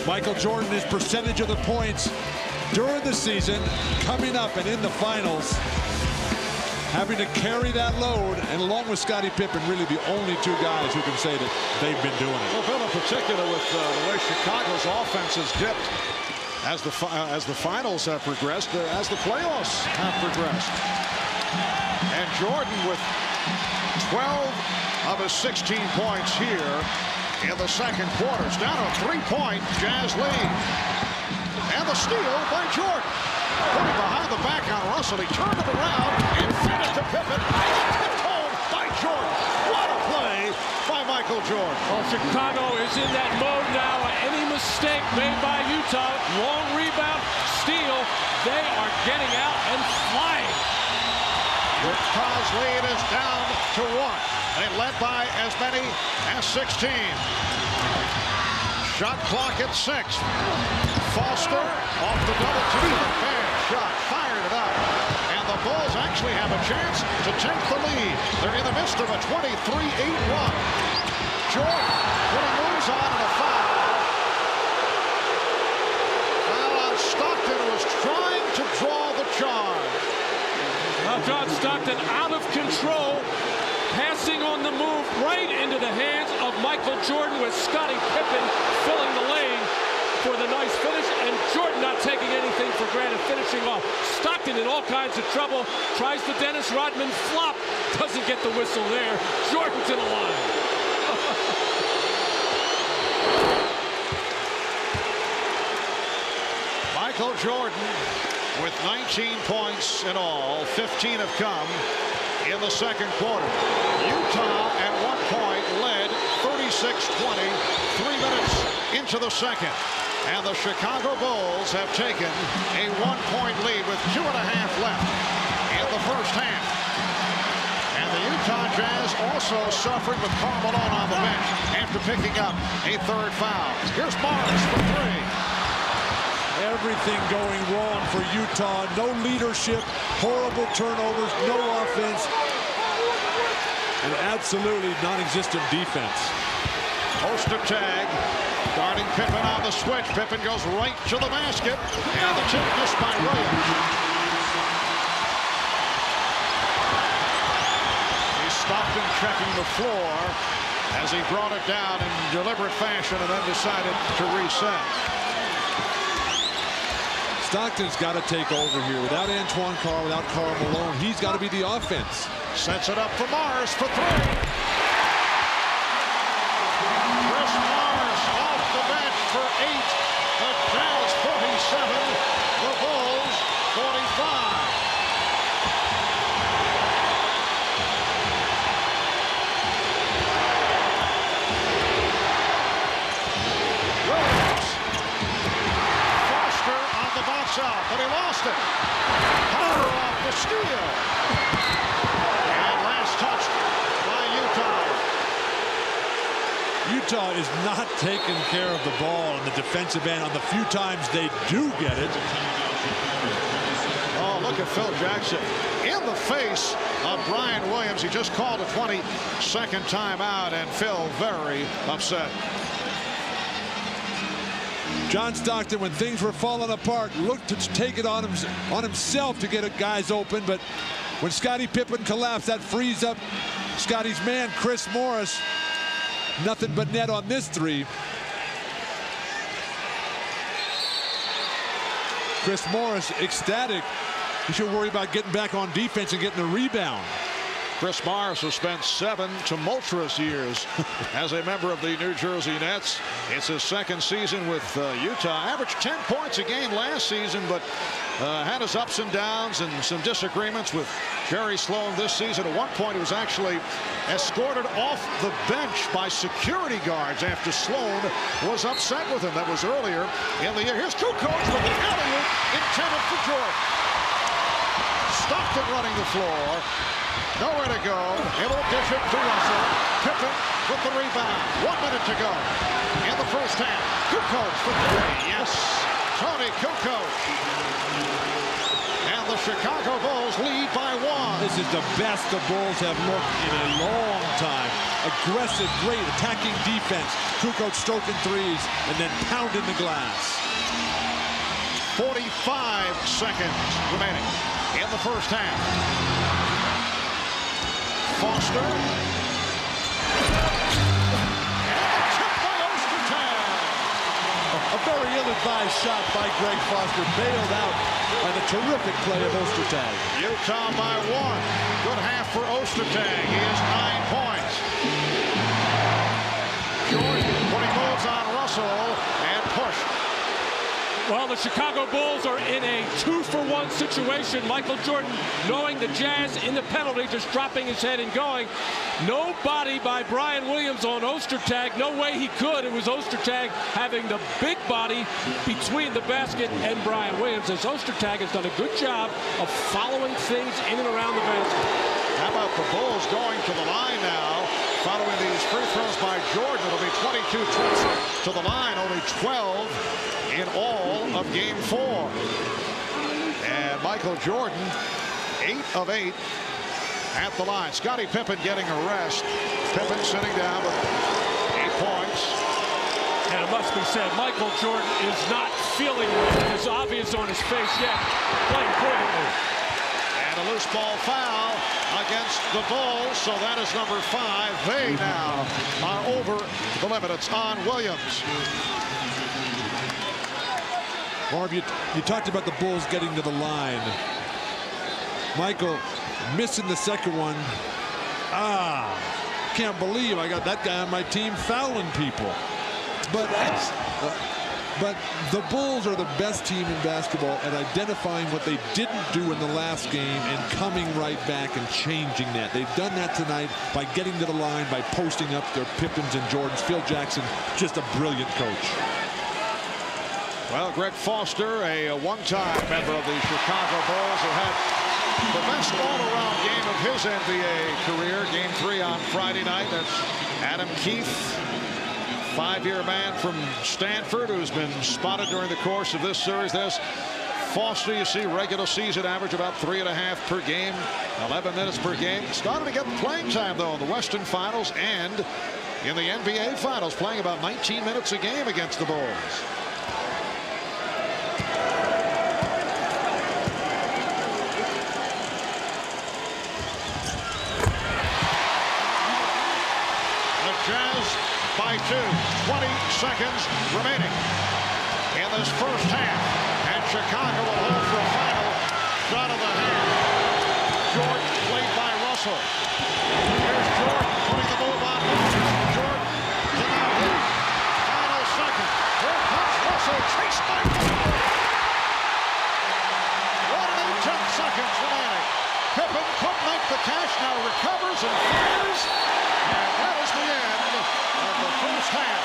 Michael Jordan, his percentage of the points during the season, coming up and in the finals, having to carry that load, and along with Scottie Pippen, really the only 2 guys who can say that they've been doing it. Well, Bill, in particular with the way Chicago's offense has dipped as the finals have progressed, as the playoffs have progressed. And Jordan with 12 of his 16 points here in the second quarter. It's down to a 3-point Jazz lead. And the steal by Jordan. Putting behind the back on Russell. He turned it around and fed it to Pippen. Tipped home by Jordan. What a play by Michael Jordan. Well, Chicago is in that mode now. Any mistake made by Utah, long rebound, steal, they are getting out and flying. Utah's lead is down to 1. They led by as many as 16. Shot clock at 6. Foster off the double team. Bad shot, fired it up. And the Bulls actually have a chance to take the lead. They're in the midst of a 23-8 run. Jordan when he moves on to the foul. Foul on Stockton, who was trying to draw the charge. Now John Stockton out of control, passing on the move right into the hands of Michael Jordan, with Scottie Pippen filling the lane for the nice finish, and Jordan not taking anything for granted, finishing off. Stockton in all kinds of trouble, tries the Dennis Rodman flop, doesn't get the whistle there. Jordan to the line. Michael Jordan with 19 points in all. 15 have come in the second quarter. Utah at one point led 36-20, 3 minutes into the second. And the Chicago Bulls have taken a 1-point lead with 2.5 left in the first half. And the Utah Jazz also suffering with Karl Malone on the bench after picking up a third foul. Here's Morris for three. Everything going wrong for Utah. No leadership, horrible turnovers, no offense, and absolutely non-existent defense. Ostertag guarding Pippen on the switch. Pippen goes right to the basket, and the tip missed by Williams. He stopped him checking the floor as he brought it down in deliberate fashion and then decided to reset. Stockton's got to take over here. Without Antoine Carr, without Karl Malone, he's got to be the offense. Sets it up for Morris for three. Chris Morris off the bench for 8. The Jazz 47, the Bulls 45. Williams. Foster on the box out, but he lost it. Power off the steal. And last touch by Utah. Utah is not taking care of the ball in the defensive end on the few times they do get it. Oh, look at Phil Jackson in the face of Brian Williams. He just called a 22nd timeout, and Phil very upset. John Stockton, when things were falling apart, looked to take it on himself to get guys open, but when Scottie Pippen collapsed, that frees up Scottie's man, Chris Morris. Nothing but net on this three. Chris Morris ecstatic. He should worry about getting back on defense and getting a rebound. Chris Morris has spent 7 tumultuous years as a member of the New Jersey Nets. It's his second season with Utah. Averaged 10 points a game last season, but had his ups and downs and some disagreements with Jerry Sloan this season. At one point, he was actually escorted off the bench by security guards after Sloan was upset with him. That was earlier in the year. Here's Kukoc with the alley-oop intended for Jordan. Stockton running the floor. Nowhere to go. Able to dish it to Russell. Pippen with the rebound. 1 minute to go in the first half. Kukoc for three. Yes, Tony Kukoc. And the Chicago Bulls lead by 1. This is the best the Bulls have looked in a long time. Aggressive, great attacking defense. Kukoc stroking threes and then pounding the glass. 45 seconds remaining in the first half. Foster. And the tip by Ostertag. A very ill-advised shot by Greg Foster, bailed out by the terrific play of Ostertag. Utah by 1. Good half for Ostertag. He has 9 points. Jordan putting moves on Russell and push. Well, the Chicago Bulls are in a 2-for-1 situation. Michael Jordan, knowing the Jazz in the penalty, just dropping his head and going. No body by Brian Williams on Ostertag. No way he could. It was Ostertag having the big body between the basket and Brian Williams, as Ostertag has done a good job of following things in and around the basket. How about the Bulls going to the line now? Following these free throws by Jordan, it'll be 22 trips to the line, only 12 in all of Game 4. And Michael Jordan, 8 of 8 at the line. Scottie Pippen getting a rest. Pippen sitting down with points. And it must be said, Michael Jordan is not feeling it. It's obvious on his face yet. Playing brilliantly. And a loose ball foul against the Bulls, so that is number 5. They now are over the limit. It's on Williams. Marv, you talked about the Bulls getting to the line. Michael missing the second one. Can't believe I got that guy on my team fouling people. But the Bulls are the best team in basketball at identifying what they didn't do in the last game and coming right back and changing that. They've done that tonight by getting to the line, by posting up their Pippins and Jordans. Phil Jackson, just a brilliant coach. Well, Greg Foster, a one-time member of the Chicago Bulls, who had the best all-around game of his NBA career. Game 3 on Friday night. That's Adam Keefe. 5-year man from Stanford who's been spotted during the course of this series. There's Foster. You see regular season average about 3.5 per game, 11 minutes per game. Started to get playing time though in the Western Finals and in the NBA Finals, playing about 19 minutes a game against the Bulls. Jazz by 2, 20 seconds remaining in this first half, and Chicago will hold for a final shot of the hand. Jordan played by Russell. Here's Jordan putting the move on. Jordan to the lead. Final second. Here comes Russell, chased by Pippen. 1 and 10 seconds remaining. Pippen couldn't make the cash, now recovers and fires. And that is the end of the first half.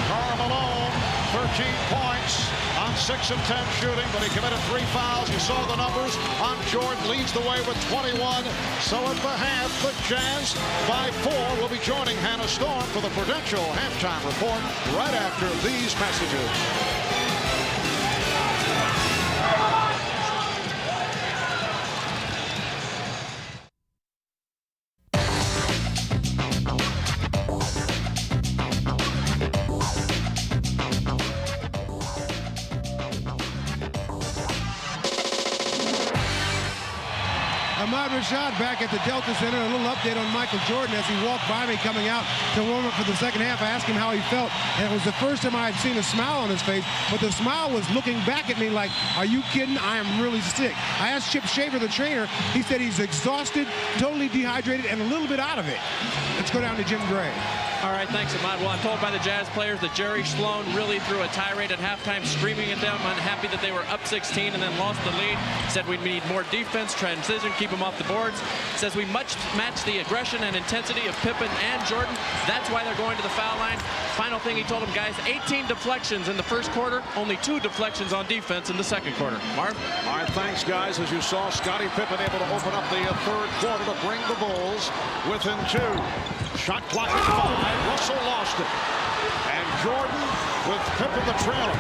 Karl Malone, 13 points on 6 of 10 shooting, but he committed 3 fouls. You saw the numbers on Jordan, leads the way with 21. So at the half, the Jazz by 4 will be joining Hannah Storm for the Prudential halftime report right after these messages. Rashad back at the Delta Center. A little update on Michael Jordan as he walked by me coming out to warm up for the second half. I asked him how he felt, and it was the first time I had seen a smile on his face, but the smile was looking back at me like, are you kidding? I am really sick. I asked Chip Shaver, the trainer. He said he's exhausted, totally dehydrated, and a little bit out of it. Let's go down to Jim Gray. All right, thanks, Ahmad. Well, I'm told by the Jazz players that Jerry Sloan really threw a tirade at halftime, screaming at them, unhappy that they were up 16 and then lost the lead. Said we need more defense, transition, keep them off the boards. Says we match the aggression and intensity of Pippen and Jordan. That's why they're going to the foul line. Final thing he told them, guys, 18 deflections in the first quarter, only 2 deflections on defense in the second quarter. Marv? All right, thanks, guys. As you saw, Scottie Pippen able to open up the third quarter to bring the Bulls within 2. Shot clock at 5. Russell lost it. And Jordan with Pippen the trailer.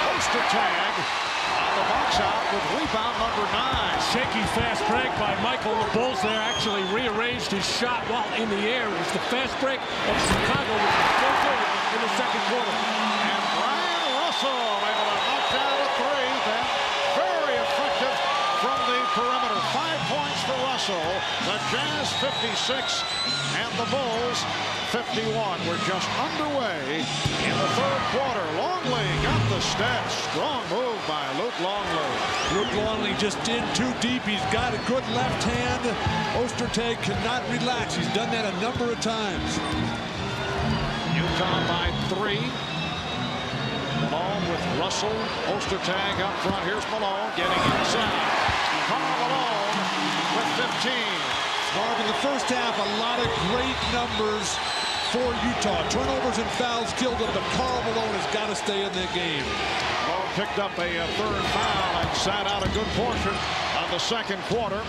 Poster tag on the box out with rebound number 9. Shaky fast break by Michael. The Bulls there actually rearranged his shot while in the air. It was the fast break of Chicago with no good in the second quarter. And Brian Russell able to knock down a 3. Then very effective from the perimeter. 5 points for Russell. The Jazz 56 and the Bulls 51. We're just underway in the third quarter. Longley got the stats. Strong move by Luke Longley. Luke Longley just in too deep. He's got a good left hand. Ostertag cannot relax. He's done that a number of times. Utah by 3. Malone with Russell. Ostertag up front. Here's Malone getting inside. Karl Malone with 15. Marv, in the first half, a lot of great numbers for Utah. Turnovers and fouls killed them, but Karl Malone has got to stay in that game. Malone picked up a third foul and sat out a good portion of the second quarter.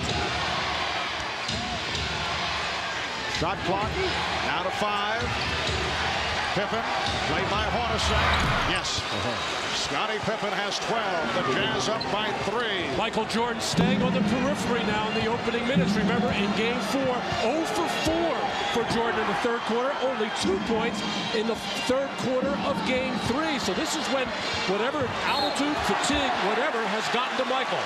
Shot clock now to 5. Pippen played by Hornacek. Yes. Scottie Pippen has 12. The Jazz up by 3. Michael Jordan staying on the periphery now in the opening minutes. Remember, in Game 4, 0 for 4 for Jordan in the third quarter. Only 2 points in the third quarter of Game 3. So this is when whatever altitude, fatigue, whatever has gotten to Michael.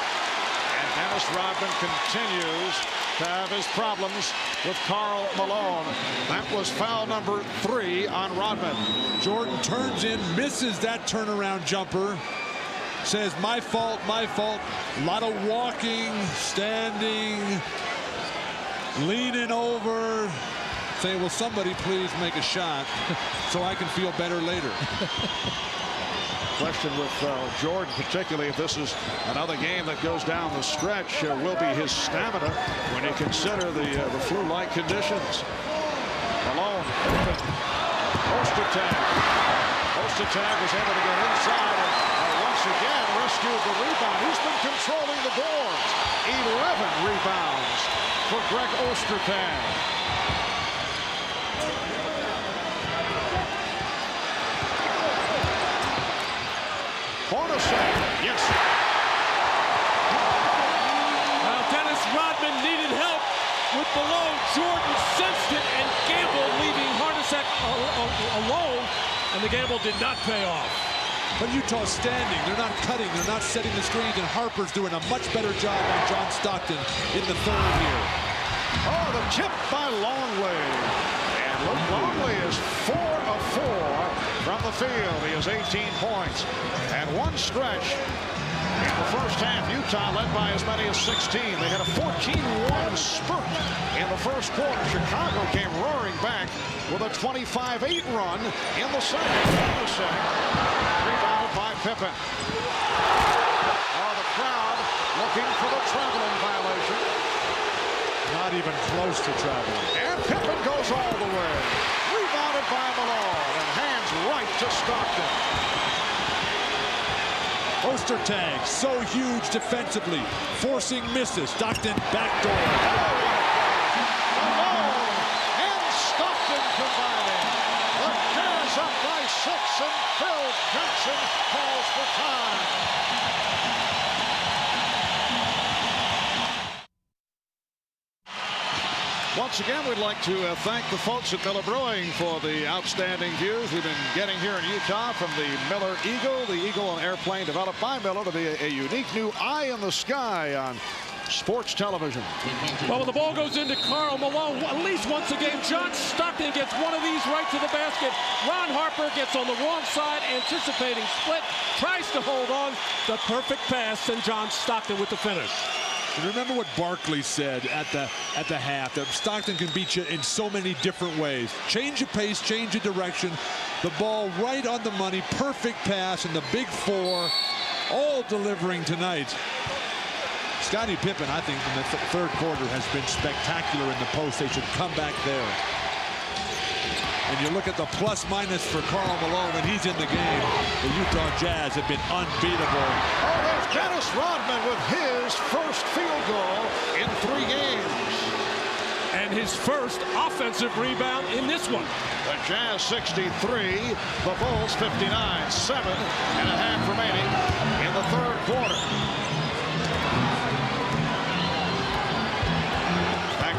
And Dennis Rodman continues to have his problems with Karl Malone. That was foul number 3 on Rodman. Jordan turns in, misses that turnaround jumper. Says, my fault, my fault. A lot of walking, standing, leaning over. Say, will somebody please make a shot so I can feel better later. Question with Jordan, particularly if this is another game that goes down the stretch, will be his stamina when you consider the flu-like conditions. Malone, Ostertag. Ostertag was able to get inside and once again rescued the rebound. He's been controlling the boards. 11 rebounds for Greg Ostertag. Hornacek, yes. Well, Dennis Rodman needed help with Malone. Jordan sensed it and gambled, leaving Hornacek alone, and the gamble did not pay off. But Utah's standing, they're not cutting, they're not setting the screens, and Harper's doing a much better job on John Stockton in the third here. Oh, the tip by Longley. And Luke Longley is 4 of 4 from the field. He has 18 points. And one stretch in the first half, Utah led by as many as 16. They had a 14-1 spurt in the first quarter. Chicago came roaring back with a 25-8 run in the second. Rebounded by Pippen. Oh, the crowd looking for the traveling violation. Not even close to traveling. And Pippen goes all the way. Rebounded by Malone and hands right to Stockton. Ostertag, so huge defensively, forcing misses. Stockton backdoor. Malone and Stockton combining. The Jazz up by 6 and Phil Jackson calls for time. Once again, we'd like to thank the folks at Miller Brewing for the outstanding views we've been getting here in Utah from the Miller Eagle. The Eagle, an airplane developed by Miller to be a unique new eye in the sky on sports television. Well, when the ball goes into Karl Malone, at least once a game, John Stockton gets one of these right to the basket. Ron Harper gets on the wrong side, anticipating split, tries to hold on. The perfect pass, and John Stockton with the finish. Remember what Barkley said at the half, that Stockton can beat you in so many different ways. Change your pace, change your direction. The ball right on the money, perfect pass, and the big 4 all delivering tonight. Scottie Pippen, I think, in the third quarter has been spectacular in the post. They should come back there. And you look at the plus-minus for Karl Malone when he's in the game. The Utah Jazz have been unbeatable. Oh, there's Dennis Rodman with his first field goal in 3 games. And his first offensive rebound in this one. The Jazz 63, the Bulls 59. 7.5 remaining in the third quarter.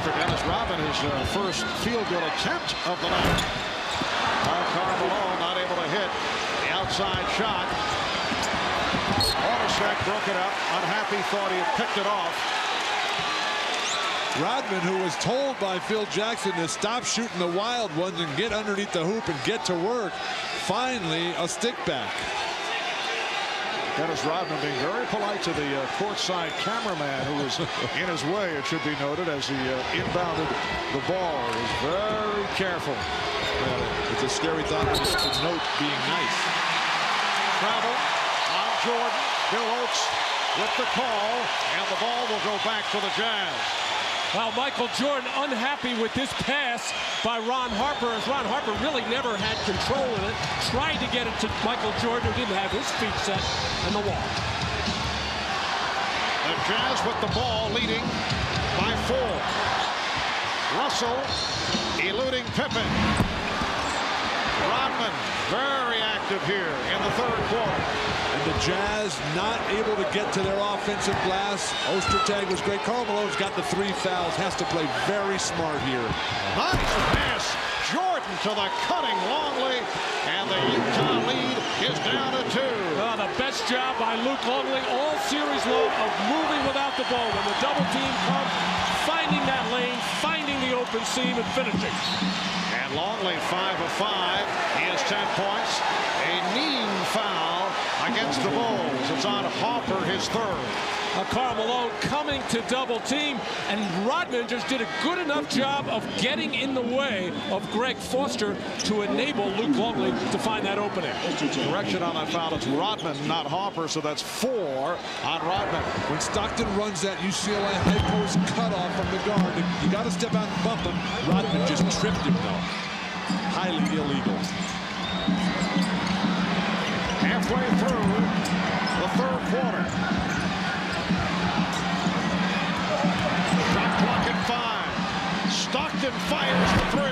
For Dennis Rodman, his first field goal attempt of the night. Karl Malone not able to hit the outside shot. Hornacek broke it up. Unhappy, thought he had picked it off. Rodman, who was told by Phil Jackson to stop shooting the wild ones and get underneath the hoop and get to work. Finally, a stick back. Dennis Rodman being very polite to the courtside cameraman who was in his way, it should be noted, as he inbounded the ball. He was very careful. It's a scary thought to note being nice. Travel on Jordan. Bill Oates with the call, and the ball will go back to the Jazz. Well, Michael Jordan unhappy with this pass by Ron Harper, as Ron Harper really never had control of it. Tried to get it to Michael Jordan, who didn't have his feet set in the wall. The Jazz with the ball, leading by 4. Russell eluding Pippen. Rodman very active here in the third quarter. And the Jazz not able to get to their offensive glass. Ostertag was great. Karl Malone's got the 3 fouls. Has to play very smart here. Nice pass. Jordan to the cutting Longley. And the Utah lead is down to 2. Oh, the best job by Luke Longley all series long of moving without the ball. When the double team comes, finding that lane, finding the open seam, and finishing. And Longley 5 of 5. He has 10 points. A knee foul against the Bulls. It's on Harper, his third. Karl Malone coming to double team, and Rodman just did a good enough job of getting in the way of Greg Foster to enable Luke Longley to find that opening. Correction on that foul. It's Rodman, not Harper, so that's 4 on Rodman. When Stockton runs that UCLA high post cutoff from the guard, you got to step out and bump him. Rodman just tripped him, though. Highly illegal. Halfway through the third quarter. Shot clock at 5. Stockton fires the 3.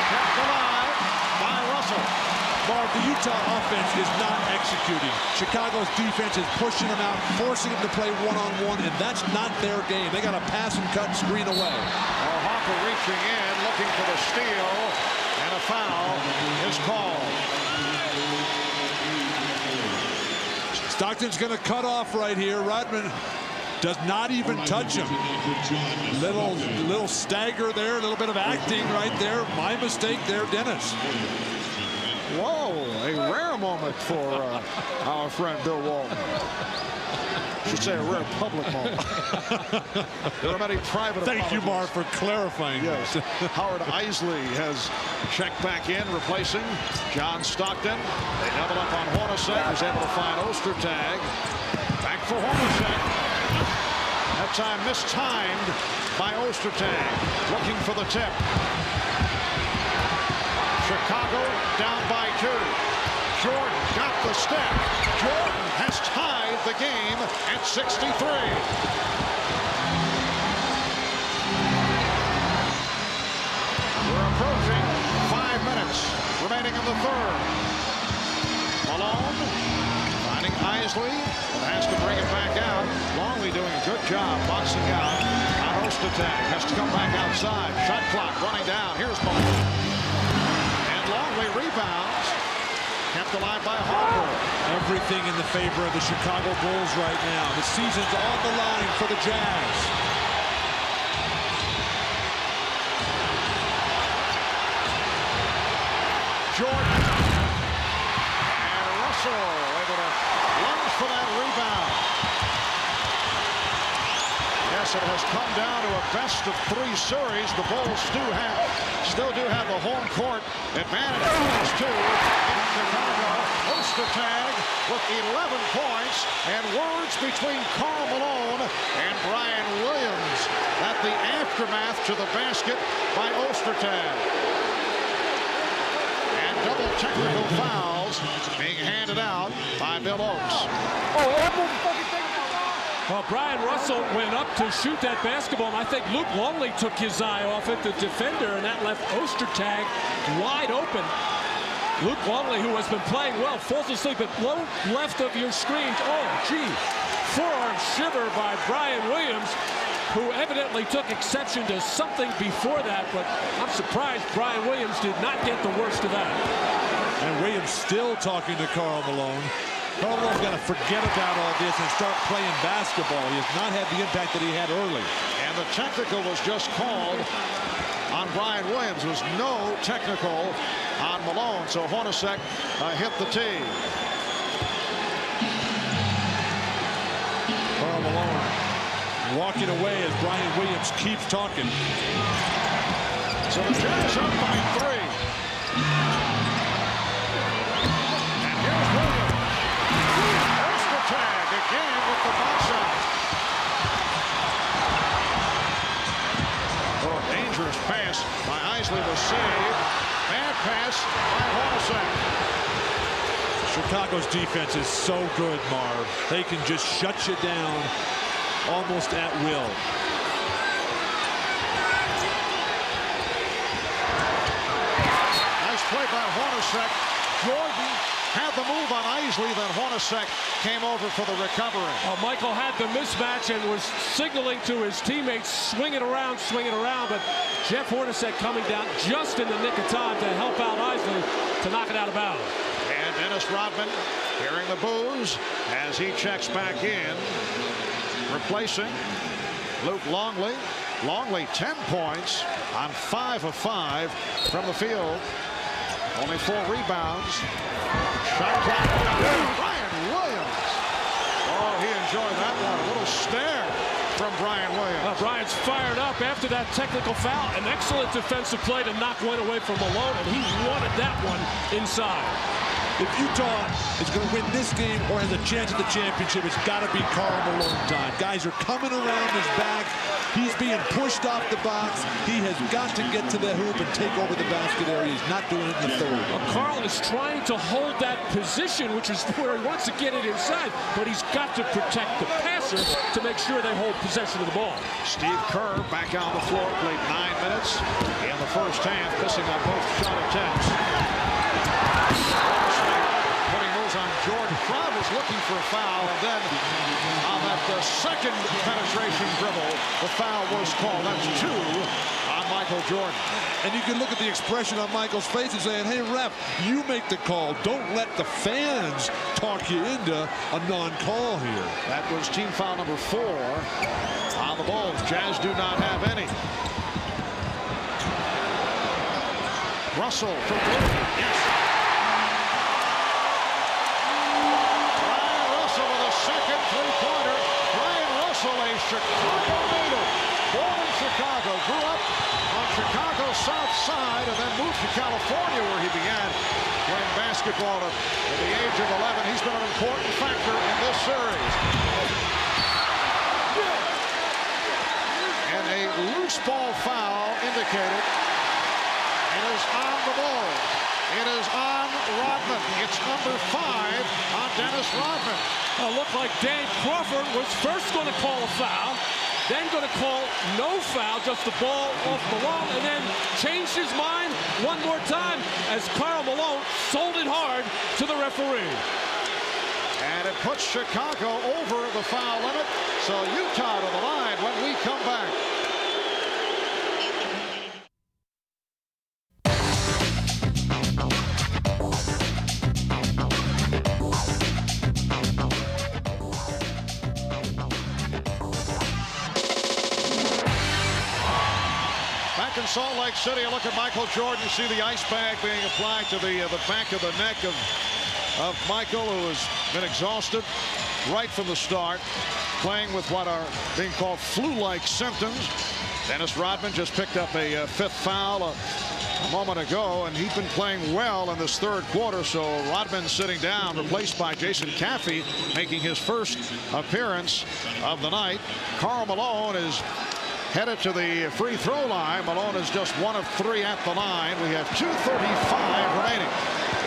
Kept alive by Russell. Marv, the Utah offense is not executing. Chicago's defense is pushing them out, forcing them to play one-on-one, and that's not their game. They got to pass and cut and screen away. Harper reaching in, looking for the steal, and a foul is called. Stockton's going to cut off right here. Rodman does not even touch him. Little stagger there, a little bit of acting right there. My mistake there, Dennis. Whoa, a rare moment for our friend Bill Walton. I should say a rare public moment. There are many private Thank you, Mark, for clarifying. Yes. Howard Isley has checked back in, replacing John Stockton. They double up on Hornacek, who's able to find Ostertag. Back for Hornacek. That time mistimed by Ostertag, looking for the tip. Chicago down by 2. Jordan got the step. Jordan has tied the game at 63. We're approaching 5 minutes remaining in the third. Malone finding Isley, but has to bring it back out. Longley doing a good job boxing out. Ostertag has to come back outside. Shot clock running down. Here's Malone. Longley rebounds, kept alive by Harper. Everything in the favor of the Chicago Bulls right now. The season's on the line for the Jazz. Jordan. And Russell able to lunge for that rebound. Yes, it has come down to a best-of-3 series. The Bulls still do have the home court advantage. These 2 in Chicago. Ostertag with 11 points, and words between Karl Malone and Brian Williams at the aftermath to the basket by Ostertag. And double technical fouls being handed out by Bill Oakes. Well, Brian Russell went up to shoot that basketball, and I think Luke Longley took his eye off it, the defender, and that left Ostertag wide open. Luke Longley, who has been playing well, falls asleep at low left of your screen. Oh, gee. Forearm shiver by Brian Williams, who evidently took exception to something before that, but I'm surprised Brian Williams did not get the worst of that. And Williams still talking to Karl Malone. Karl Malone's got to forget about all this and start playing basketball. He has not had the impact that he had early. And the technical was just called on Brian Williams. There was no technical on Malone, so Hornacek hit the tee. Karl Malone walking away as Brian Williams keeps talking. So the Jazz up by 3. And here's Williams. Ostertag again with the box out. Oh, dangerous pass by Isley was saved. Bad pass by Hornacek. Chicago's defense is so good, Marv. They can just shut you down almost at will. Hornacek. Jordan had the move on Isley, then Hornacek came over for the recovery. Michael had the mismatch and was signaling to his teammates, swing it around, but Jeff Hornacek coming down just in the nick of time to help out Isley to knock it out of bounds. And Dennis Rodman hearing the boos as he checks back in, replacing Luke Longley. Longley 10 points on 5 of 5 from the field. Only 4 rebounds. Shot clock. Brian Williams. Oh, he enjoyed that one. A little stare from Brian Williams. Brian's fired up after that technical foul. An excellent defensive play to knock one away from Malone, and he wanted that one inside. If Utah is going to win this game or has a chance at the championship, it's got to be Karl Malone time. Guys are coming around his back. He's being pushed off the box. He has got to get to the hoop and take over the basket area. He's not doing it in the third. Karl is trying to hold that position, which is where he wants to get it inside, but he's got to protect the passer to make sure they hold possession of the ball. Steve Kerr back on the floor, played 9 minutes in the first half, missing on both shot attempts. Putting moves on Jordan. Crowd was looking for a foul, and then on that second penetration dribble, the foul was called. That's 2 on Michael Jordan. And you can look at the expression on Michael's face and saying, hey, ref, you make the call. Don't let the fans talk you into a non-call here. That was team foul number 4 on the Bulls. Jazz do not have any. Russell from blue. Yes. Brian Russell with a second three-pointer. Brian Russell, a Chicago native, born in Chicago, grew up on Chicago's south side and then moved to California where he began playing basketball at the age of 11. He's been an important factor in this series. And a loose ball foul indicated. It is on the ball. It is on Rodman. It's number 5 on Dennis Rodman. Looked like Dave Crawford was first going to call a foul, then going to call no foul, just the ball off Malone, and then changed his mind one more time as Karl Malone sold it hard to the referee. And it puts Chicago over the foul limit. So Utah to the line when we come back. In Salt Lake City, a look at Michael Jordan. You see the ice bag being applied to the back of the neck of Michael, who has been exhausted right from the start, playing with what are being called flu-like symptoms. Dennis Rodman just picked up a 5th foul a moment ago, and he's been playing well in this third quarter. So Rodman sitting down, replaced by Jason Caffey, making his first appearance of the night. Karl Malone is headed to the free throw line. Malone is just 1 of 3 at the line. We have 2:35 remaining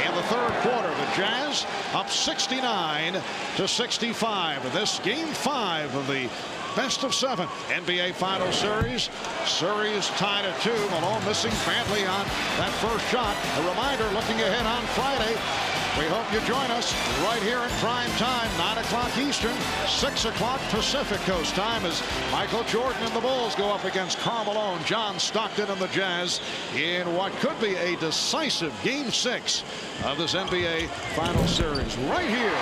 in the third quarter. The Jazz up 69-65. This game 5 of the best of 7 NBA Finals series. Series tied at 2. Malone missing badly on that first shot. A reminder, looking ahead on Friday, we hope you join us right here in prime time, 9 o'clock Eastern, 6 o'clock Pacific Coast time, as Michael Jordan and the Bulls go up against Karl Malone, John Stockton, and the Jazz in what could be a decisive Game 6 of this NBA Finals series right here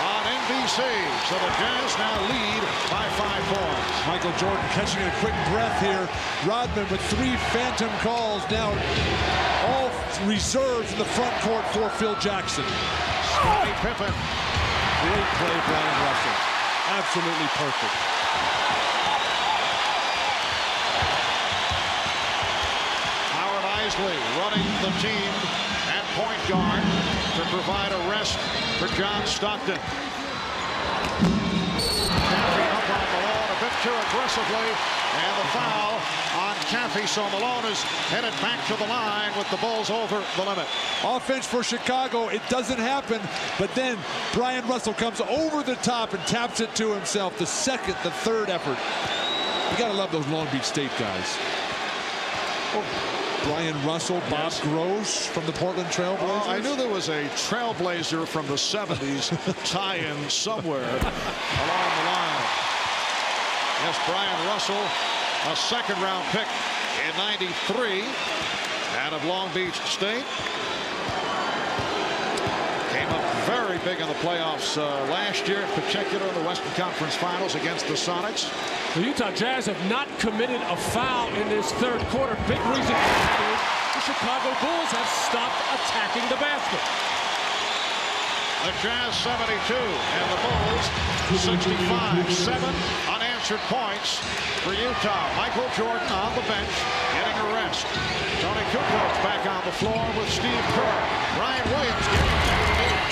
on NBC. So the Jazz now lead by 5 points. Michael Jordan catching a quick breath here. Rodman with 3 phantom calls, now all reserved in the front court for Phil Jackson. Scottie Pippen. Great play, Brian Russell. Absolutely perfect. Howard Isley running the team at point guard to provide a rest for John Stockton. Caffey up on Malone a bit too aggressively, and the foul on Caffey. So Malone is headed back to the line with the Bulls over the limit. Offense for Chicago, it doesn't happen, but then Brian Russell comes over the top and taps it to himself. The second, the third effort. You gotta love those Long Beach State guys. Oh. Brian Russell, Bob Gross from the Portland Trailblazers. I knew there was a Trailblazer from the 70s tie-in somewhere along the line. Yes, Brian Russell, a second-round pick in '93 out of Long Beach State. Came up very big in the playoffs last year, in particular in the Western Conference Finals against the Sonics. The Utah Jazz have not committed a foul in this third quarter. Big reason for that is the Chicago Bulls have stopped attacking the basket. The Jazz 72 and the Bulls 65. 7 unanswered points for Utah. Michael Jordan on the bench getting a rest. Tony Kukoc back on the floor with Steve Kerr. Ryan Williams getting to the lead.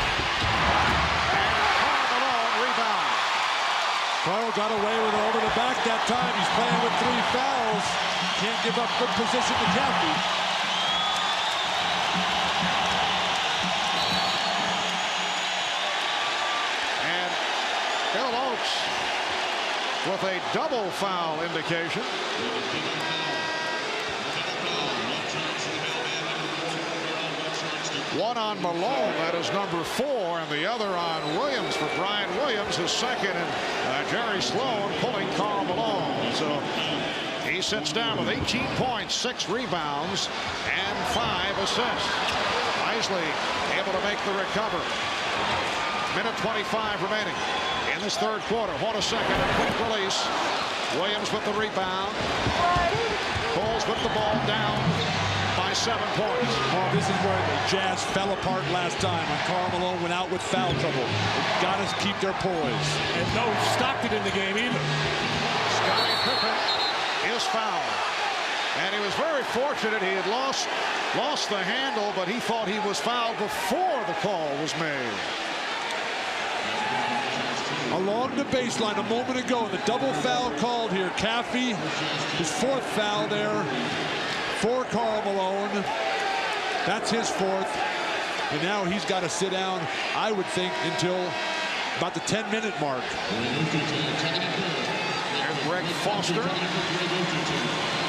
And Karl Malone rebound. Carl got away with it over the back that time. He's playing with 3 fouls. Can't give up good position to Caffey. And Bill Oates with a double foul indication. One on Malone, that is number 4, and the other on Williams for Brian Williams, his second, and Jerry Sloan pulling Karl Malone. So he sits down with 18 points, 6 rebounds, and 5 assists. Isley able to make the recovery. Minute 25 remaining in this third quarter. Hornacek, a quick release. Williams with the rebound. Bulls with the ball down by 7 points. Oh, this is where the Jazz fell apart last time when Karl Malone went out with foul trouble. They've got to keep their poise. And no Stockton in the game either. Scottie Pippen is fouled. And he was very fortunate. He had lost the handle, but he thought he was fouled before the call was made. Along the baseline a moment ago, the double foul called here. Caffey, his 4th foul there for Karl Malone. That's his 4th. And now he's got to sit down, I would think, until about the 10-minute mark. There's Greg Foster.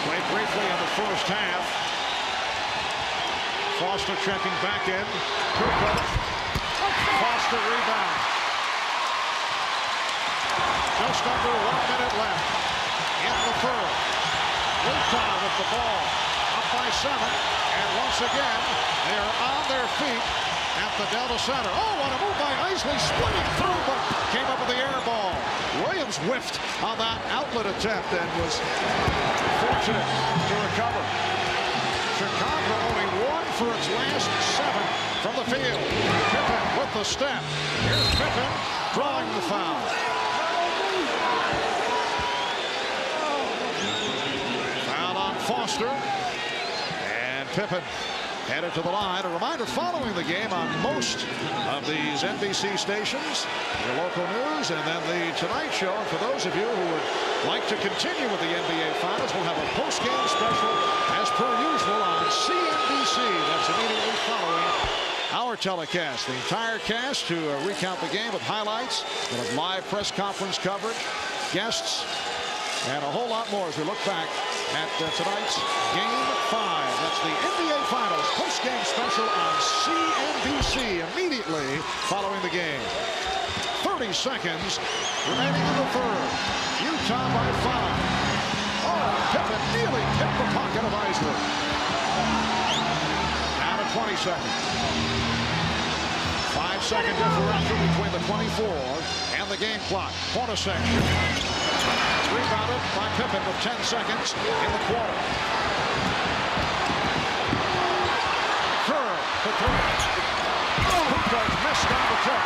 Played briefly in the first half. Foster checking back in. Kukoc. Foster rebound. Just under 1 minute left in the third. Utah with the ball up by 7. And once again, they are on their feet at the Delta Center. Oh, what a move by Isley, splitting through, but came up with the air ball. Williams whiffed on that outlet attempt and was fortunate to recover. Chicago only 1 for its last 7 from the field. Pippen with the step. Here's Pippen drawing the foul. Foul on Foster. And Pippen headed to the line. A reminder, following the game on most of these NBC stations, your local news, and then the Tonight Show. And for those of you who would like to continue with the NBA Finals, we'll have a post-game special, as per usual, on CNBC. That's immediately following our telecast. The entire cast to recount the game with highlights. We'll have live press conference coverage, guests, and a whole lot more as we look back at tonight's Game 5. That's the NBA Finals post-game special on CNBC immediately following the game. 30 seconds remaining in the third. Utah by 5. Oh, Pippen nearly hit the pocket of Isley. Down to 20 seconds. 5-second differential between the 24 and the game clock. Hornacek. Rebounded by Pippen with 10 seconds in the quarter. Kerr for 3. Kukoc missed on the tip.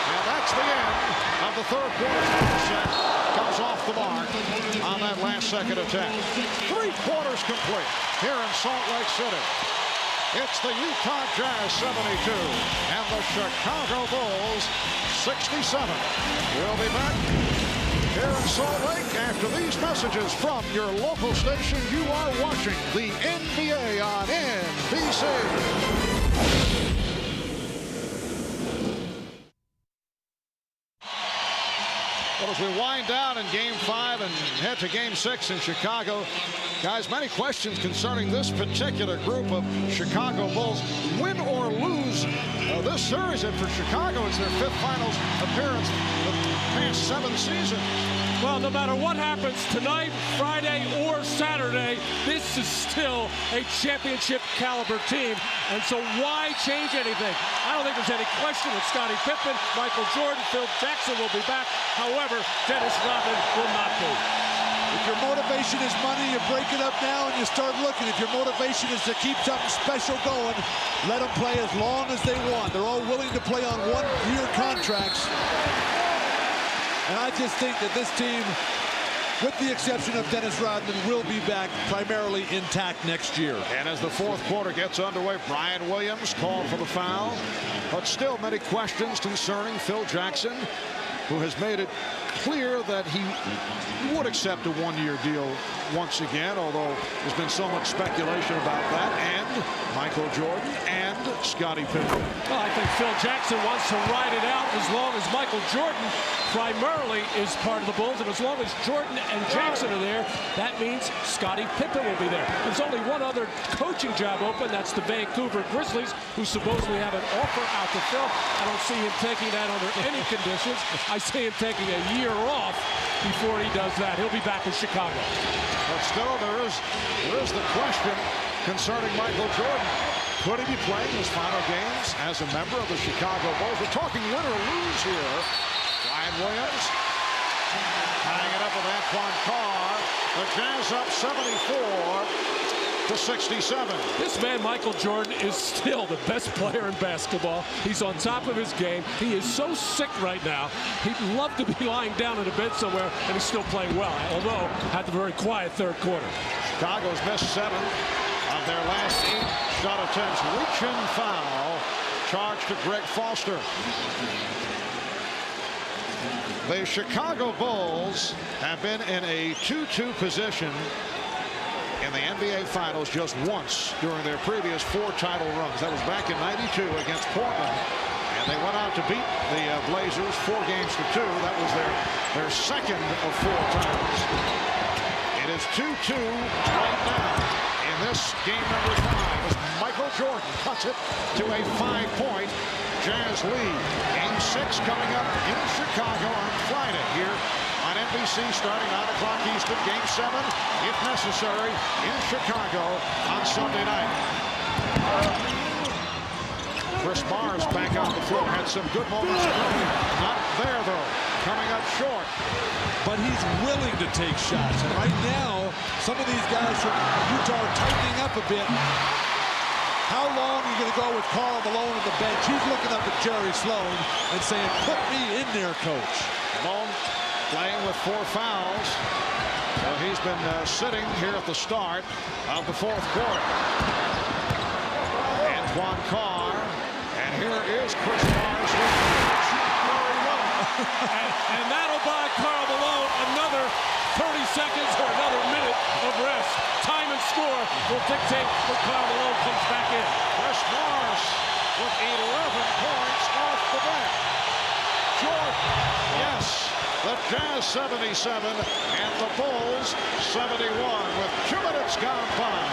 And that's the end of the third quarter. Hornacek comes off the mark on that last second attempt. 3 quarters complete here in Salt Lake City. It's the Utah Jazz 72 and the Chicago Bulls 67. We'll be back here in Salt Lake after these messages from your local station. You are watching the NBA on NBC. Well, as we wind down in Game 5 and head to Game 6 in Chicago, guys, many questions concerning this particular group of Chicago Bulls. Win or lose this series, and for Chicago, it's their 5th finals appearance of the past 7 seasons. Well, no matter what happens tonight, Friday, or Saturday, this is still a championship caliber team. And so why change anything? I don't think there's any question that Scottie Pippen, Michael Jordan, Phil Jackson will be back. However, Dennis Rodman will not be. If your motivation is money, you break it up now and you start looking. If your motivation is to keep something special going, let them play as long as they want. They're all willing to play on one-year contracts. And I just think that this team, with the exception of Dennis Rodman, will be back primarily intact next year. And as the 4th quarter gets underway, Brian Williams called for the foul. But still many questions concerning Phil Jackson, who has made it clear that he would accept a 1-year deal once again, although there's been so much speculation about that, and Michael Jordan and Scottie Pippen. Well, I think Phil Jackson wants to ride it out as long as Michael Jordan primarily is part of the Bulls, and as long as Jordan and Jackson are there, that means Scottie Pippen will be there. There's only one other coaching job open, that's the Vancouver Grizzlies, who supposedly have an offer out to Phil. I don't see him taking that under any conditions. I see him taking a year off before he does that. He'll be back in Chicago. But still, there is the question concerning Michael Jordan. Could he be playing his final games as a member of the Chicago Bulls? We're talking win or lose here. Brian Williams tying it up with Antoine Carr. The Jazz up 74-67. This man, Michael Jordan, is still the best player in basketball. He's on top of his game. He is so sick right now. He'd love to be lying down in a bed somewhere, and he's still playing well, although had the very quiet 3rd quarter. Chicago's missed 7 of their last 8 shot attempts. Reach-in foul charged to Greg Foster. The Chicago Bulls have been in a 2-2 position in the NBA Finals just once during their previous 4 title runs. That was back in '92 against Portland. And they went out to beat the Blazers 4 games to 2. That was their 2nd of 4 titles. It is 2-2 right now in this game number 5 as Michael Jordan cuts it to a 5-point Jazz lead. Game 6 coming up in Chicago on Friday here on NBC starting 9 o'clock Eastern. Game 7, if necessary, in Chicago on Sunday night. Chris Mars back on the floor. Had some good moments. Not there, though. Coming up short. But he's willing to take shots. And right now, some of these guys from Utah are tightening up a bit. How long are you going to go with Karl Malone on the bench? He's looking up at Jerry Sloan and saying, put me in there, coach. Malone playing with 4 fouls. So he's been sitting here at the start of the 4th quarter. Antoine Carr. And here is Chris Mars. and that'll buy Karl Malone another 30 seconds or another minute of rest. Time and score will dictate when Karl Malone comes back in. Chris Mars with 11 points off the bench. Jordan, yes, the Jazz 77 and the Bulls 71 with 2 minutes gone by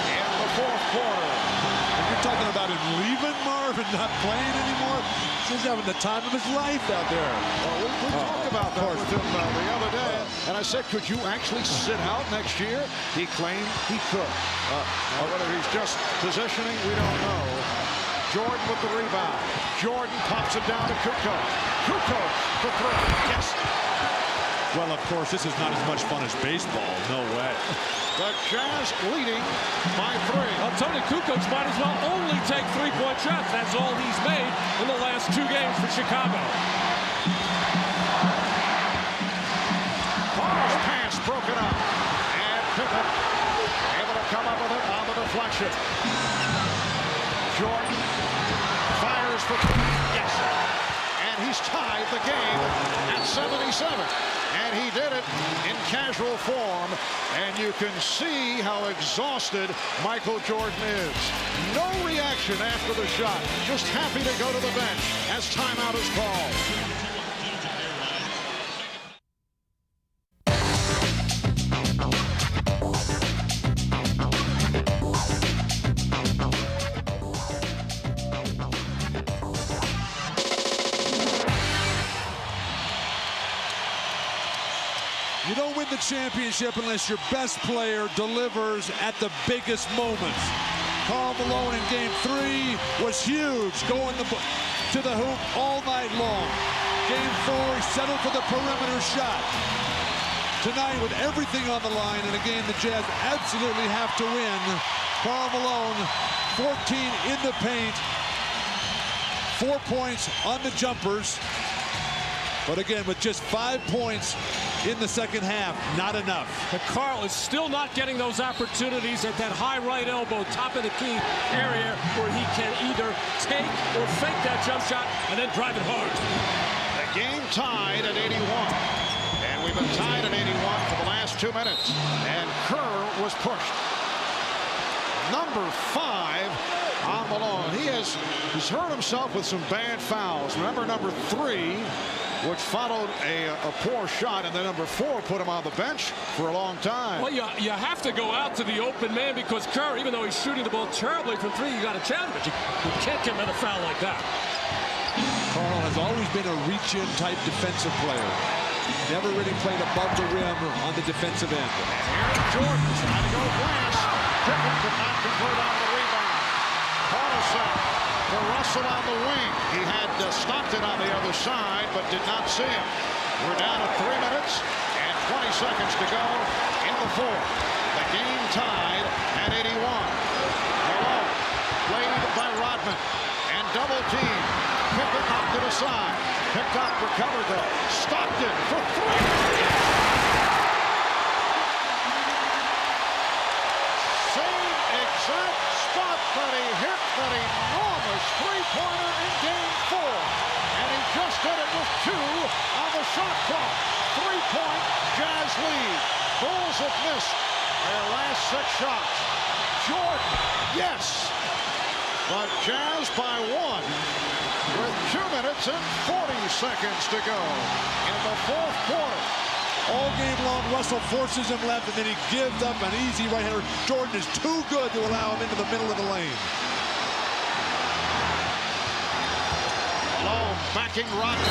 in the 4th quarter. And you're talking about him leaving Marvin, not playing anymore. He's having the time of his life out there. Well, we talked about that with him the other day, and I said, could you actually sit out next year? He claimed he could. Whether he's just positioning, we don't know. Jordan with the rebound. Jordan pops it down to Kukoc. Kukoc for 3. Yes. Well, of course, this is not as much fun as baseball. No way. The Jazz leading by 3. Well, Tony Kukoc might as well only take 3-point shots. That's all he's made in the last 2 games for Chicago. Carl's pass broken up. And Pippen able to come up with it on the deflection. Jordan fires for 3. Yes. And he's tied the game at 77. And he did it in casual form. And you can see how exhausted Michael Jordan is. No reaction after the shot. Just happy to go to the bench as timeout is called. championship unless your best player delivers at the biggest moments. Karl Malone in Game 3 was huge, going to the hoop all night long. Game 4, he settled for the perimeter shot. Tonight, with everything on the line in a game the Jazz absolutely have to win, Karl Malone, 14 in the paint, 4 points on the jumpers. But again, with just 5 points in the second half, not enough. But Karl is still not getting those opportunities at that high right elbow, top of the key area, where he can either take or fake that jump shot and then drive it hard. The game tied at 81. And we've been tied at 81 for the last 2 minutes. And Kerr was pushed. Number 5 on Malone. He's hurt himself with some bad fouls. Remember number 3, which followed a poor shot, and then number 4 put him on the bench for a long time. Well, you have to go out to the open man, because Kerr, even though he's shooting the ball terribly from 3, you got to challenge, but you can't get him in a foul like that. Karl has always been a reach-in type defensive player. Never really played above the rim on the defensive end. Here's Jordan trying to go glass. Pippen could not convert on the rebound. Hornacek for Russell on the wing. He had Stockton on the other side, but did not see him. We're down at 3 minutes and 20 seconds to go in the fourth. The game tied at 81. Malone played by Rodman and double team. Pippen knocked it aside. Picked up, recovered though. Stockton for 3. Same exact spot that he hit that enormous three-pointer in Game 4. And he just did it with 2 on the shot clock. 3-point Jazz lead. Bulls have missed their last 6 shots. Jordan, yes. But Jazz by 1 with 2 minutes and 40 seconds to go in the fourth quarter. All game long, Russell forces him left, and then he gives up an easy right-hander. Jordan is too good to allow him into the middle of the lane. Malone backing Rodman.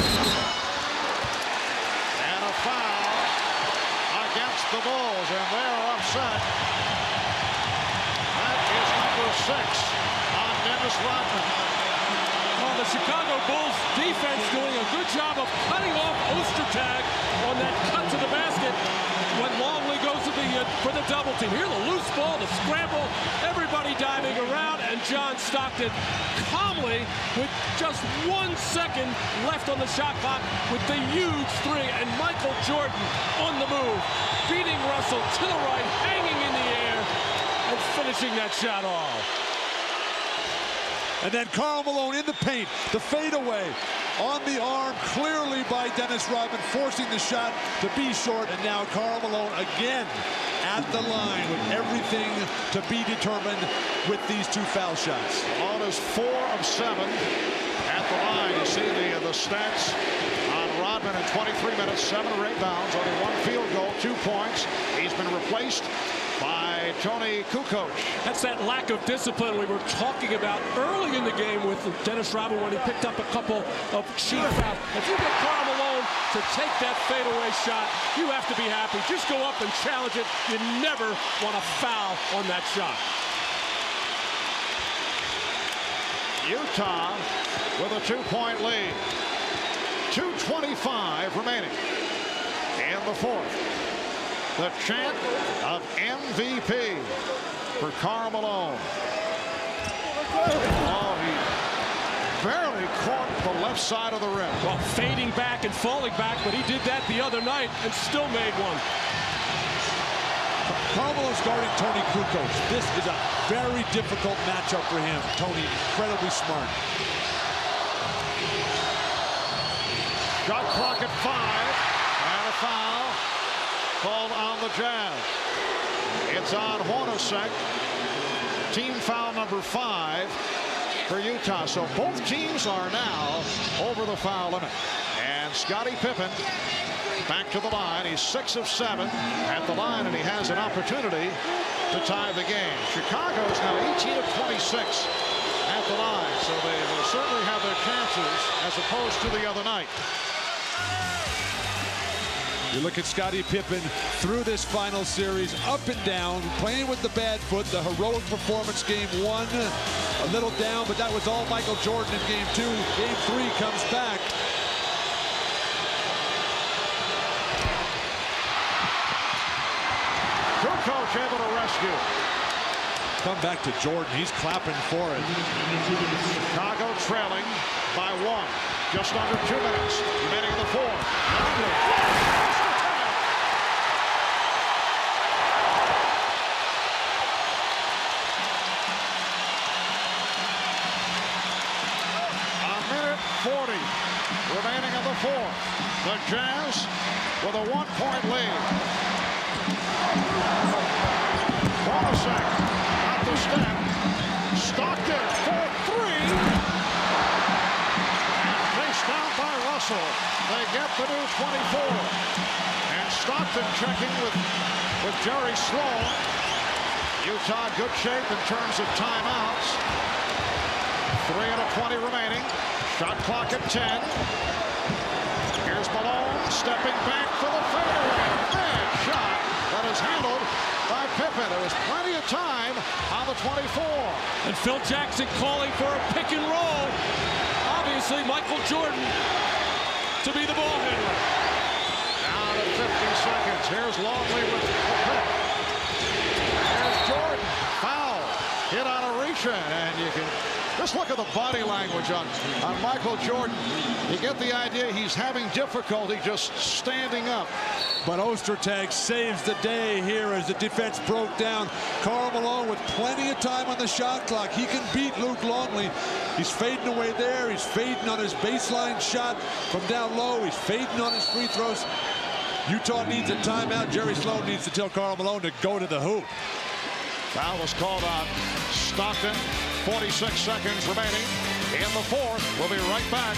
And a foul against the Bulls, and they're upset. That is number 6 on Dennis Rodman. Well, the Chicago Bulls defense doing a good job of cutting off Ostertag on that cut to the basket when Longley goes to for the double team. Here, the loose ball, the scramble, everybody diving around, and John Stockton calmly, with just 1 second left on the shot clock, with the huge 3, and Michael Jordan on the move, beating Russell to the right, hanging in the air, and finishing that shot off. And then Karl Malone in the paint, the fadeaway on the arm, clearly by Dennis Rodman, forcing the shot to be short. And now Karl Malone again at the line with everything to be determined with these 2 foul shots. Malone is 4 of 7 at the line. You see the stats on Rodman in 23 minutes, 7 rebounds, only 1 field goal, 2 points. He's been replaced by Tony Kukoc. That's that lack of discipline we were talking about early in the game with Dennis Rodman when he picked up a couple of cheap fouls. If you get Karl Malone to take that fadeaway shot, you have to be happy. Just go up and challenge it. You never want to foul on that shot. Utah with a 2-point lead. 2:25 remaining in the fourth. The chant of MVP for Karl Malone. Oh, he barely caught the left side of the rim. Well, fading back and falling back, but he did that the other night and still made one. Karl Malone's guarding Tony Kukoc. This is a very difficult matchup for him. Tony, incredibly smart. Shot clock at 5, and a foul called on the Jazz. It's on Hornacek. Team foul number 5 for Utah. So both teams are now over the foul limit. And Scottie Pippen back to the line. He's 6 of 7 at the line, and he has an opportunity to tie the game. Chicago's now 18 of 26 at the line. So they will certainly have their chances as opposed to the other night. You look at Scottie Pippen through this final series, up and down, playing with the bad foot, the heroic performance game 1, a little down, but that was all Michael Jordan in game 2. Game 3 comes back. Kukoc able to rescue. Come back to Jordan. He's clapping for it. Chicago trailing by 1. Just under 2 minutes remaining in the fourth. A minute 40 remaining in the fourth. The Jazz with a 1-point lead. Bonusek at the step. Stockton for 3. And faced down by Russell. They get the new 24. And Stockton checking with Jerry Sloan. Utah good shape in terms of timeouts. 3:20 remaining. Shot clock at 10. Here's Malone stepping back for the fadeaway. Bad shot that is handled by Pippen. There was plenty of time on the 24. And Phil Jackson calling for a pick and roll. Obviously, Michael Jordan to be the ball handler. Down to 50 seconds. Here's Longley with the pick. There's Jordan. Foul. Hit on a reach-in, and you can just look at the body language on Michael Jordan. You get the idea he's having difficulty just standing up. But Ostertag saves the day here as the defense broke down. Karl Malone with plenty of time on the shot clock. He can beat Luke Longley. He's fading away there. He's fading on his baseline shot from down low. He's fading on his free throws. Utah needs a timeout. Jerry Sloan needs to tell Karl Malone to go to the hoop. Foul was called on Stockton. 46 seconds remaining in the fourth. We'll be right back.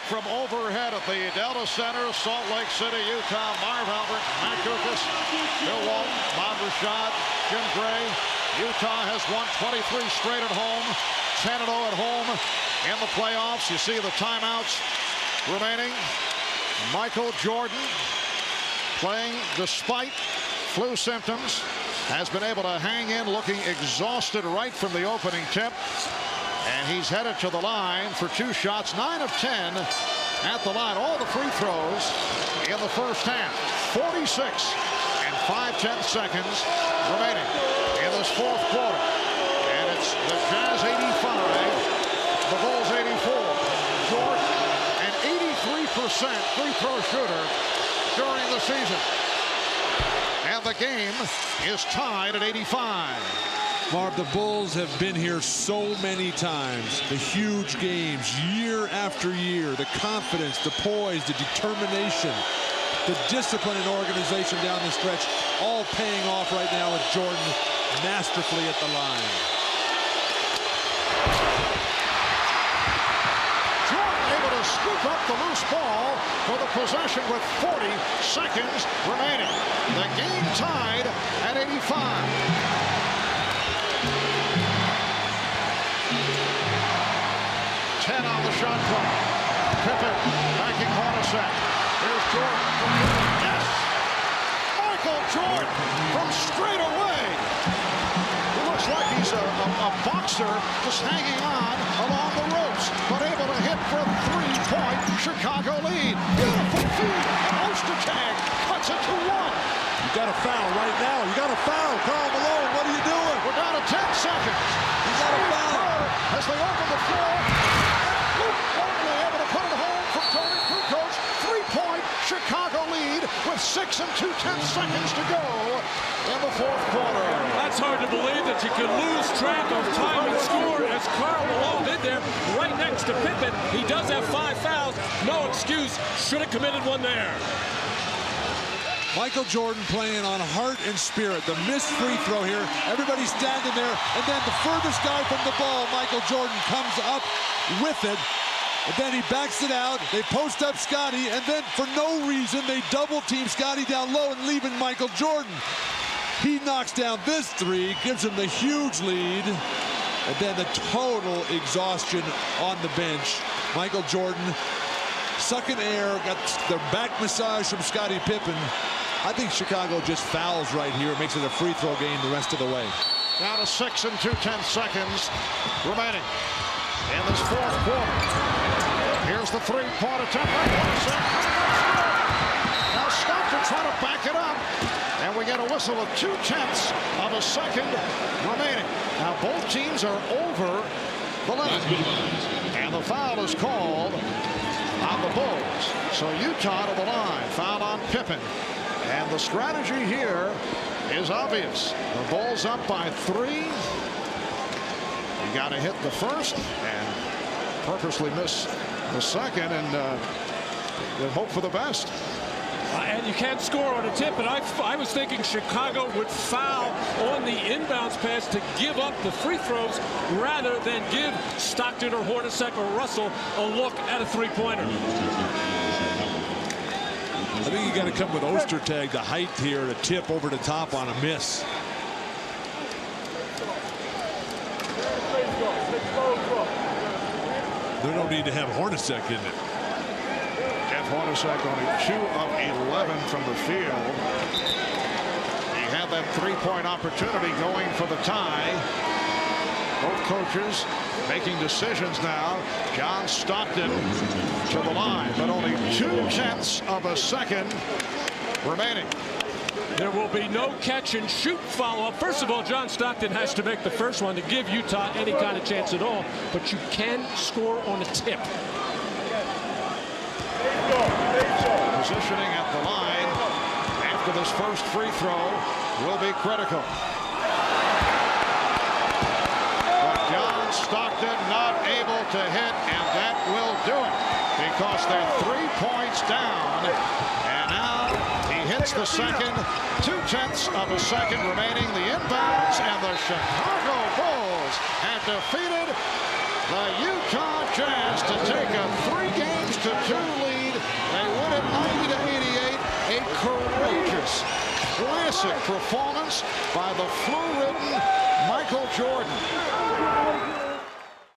From overhead at the Delta Center, Salt Lake City, Utah. Marv Albert, Matt Kukoc, Bill Walton, Bob Rashad, Jim Gray. Utah has won 23 straight at home, 10-0 at home in the playoffs. You see the timeouts remaining. Michael Jordan, playing despite flu symptoms, has been able to hang in, looking exhausted right from the opening tip. And he's headed to the line for 2 shots, 9 of 10 at the line. All the free throws in the first half. 46 and 5/10 seconds remaining in this fourth quarter. And it's the Jazz 85, the Bulls 84. Jordan, an 83% free throw shooter during the season. And the game is tied at 85. Marv, the Bulls have been here so many times. The huge games, year after year. The confidence, the poise, the determination, the discipline and organization down the stretch, all paying off right now with Jordan masterfully at the line. Jordan able to scoop up the loose ball for the possession with 40 seconds remaining. The game tied at 85. 10 on the shot clock. Pippen backing Bonusek. Here's Jordan. Yes! Michael Jordan from straight away. He looks like he's a boxer just hanging on along the ropes, but able to hit for a 3-point Chicago lead. Beautiful feed. Ostertag cuts it to 1. You got a foul right now. You got a foul. Karl Malone, what are you doing? We're down to 10 seconds. You got a foul. As they open the floor. Luke Longley able to put it home from Tony Kukoc. 3-point Chicago lead with 6 2/10 seconds to go in the fourth quarter. That's hard to believe that you can lose track of time and score as Karl Malone did there right next to Pippen. He does have 5 fouls. No excuse. Should have committed one there. Michael Jordan playing on heart and spirit. The missed free throw here. Everybody's standing there. And then the furthest guy from the ball, Michael Jordan, comes up with it. And then he backs it out. They post up Scotty, and then for no reason, they double team Scotty down low and leaving Michael Jordan. He knocks down this three, gives him the huge lead, and then the total exhaustion on the bench. Michael Jordan sucking air, got the back massage from Scottie Pippen. I think Chicago just fouls right here, makes it a free throw game the rest of the way. Down to 6 2/10 seconds remaining in this fourth quarter. Here's the three-point attempt. Now Stockton trying to back it up. And we get a whistle of 0.2 of a second remaining. Now both teams are over the limit. And the foul is called on the Bulls. So Utah to the line. Foul on Pippen. And the strategy here is obvious. The Bulls up by 3. You got to hit the first and purposely miss the second and then hope for the best. And you can't score on a tip, but I was thinking Chicago would foul on the inbounds pass to give up the free throws rather than give Stockton or Hornacek or Russell a look at a three-pointer. I think you got to come with Ostertag, the height here, to tip over the top on a miss. They don't need to have Hornacek in it. Hornacek only 2 of 11 from the field. He had that three-point opportunity going for the tie. Both coaches making decisions now. John Stockton to the line, but only 0.2 of a second remaining. There will be no catch and shoot follow-up. First of all, John Stockton has to make the first one to give Utah any kind of chance at all, but you can score on a tip. Positioning at the line after this first free throw will be critical. But John Stockton not able to hit, and that will do it because they're 3 points down. And now he hits the second. 0.2 of a second remaining. The inbounds, and the Chicago Bulls have defeated the Utah Jazz to take a 3-2 lead. They win it 90-88. A courageous, classic performance by the flu-ridden Michael Jordan.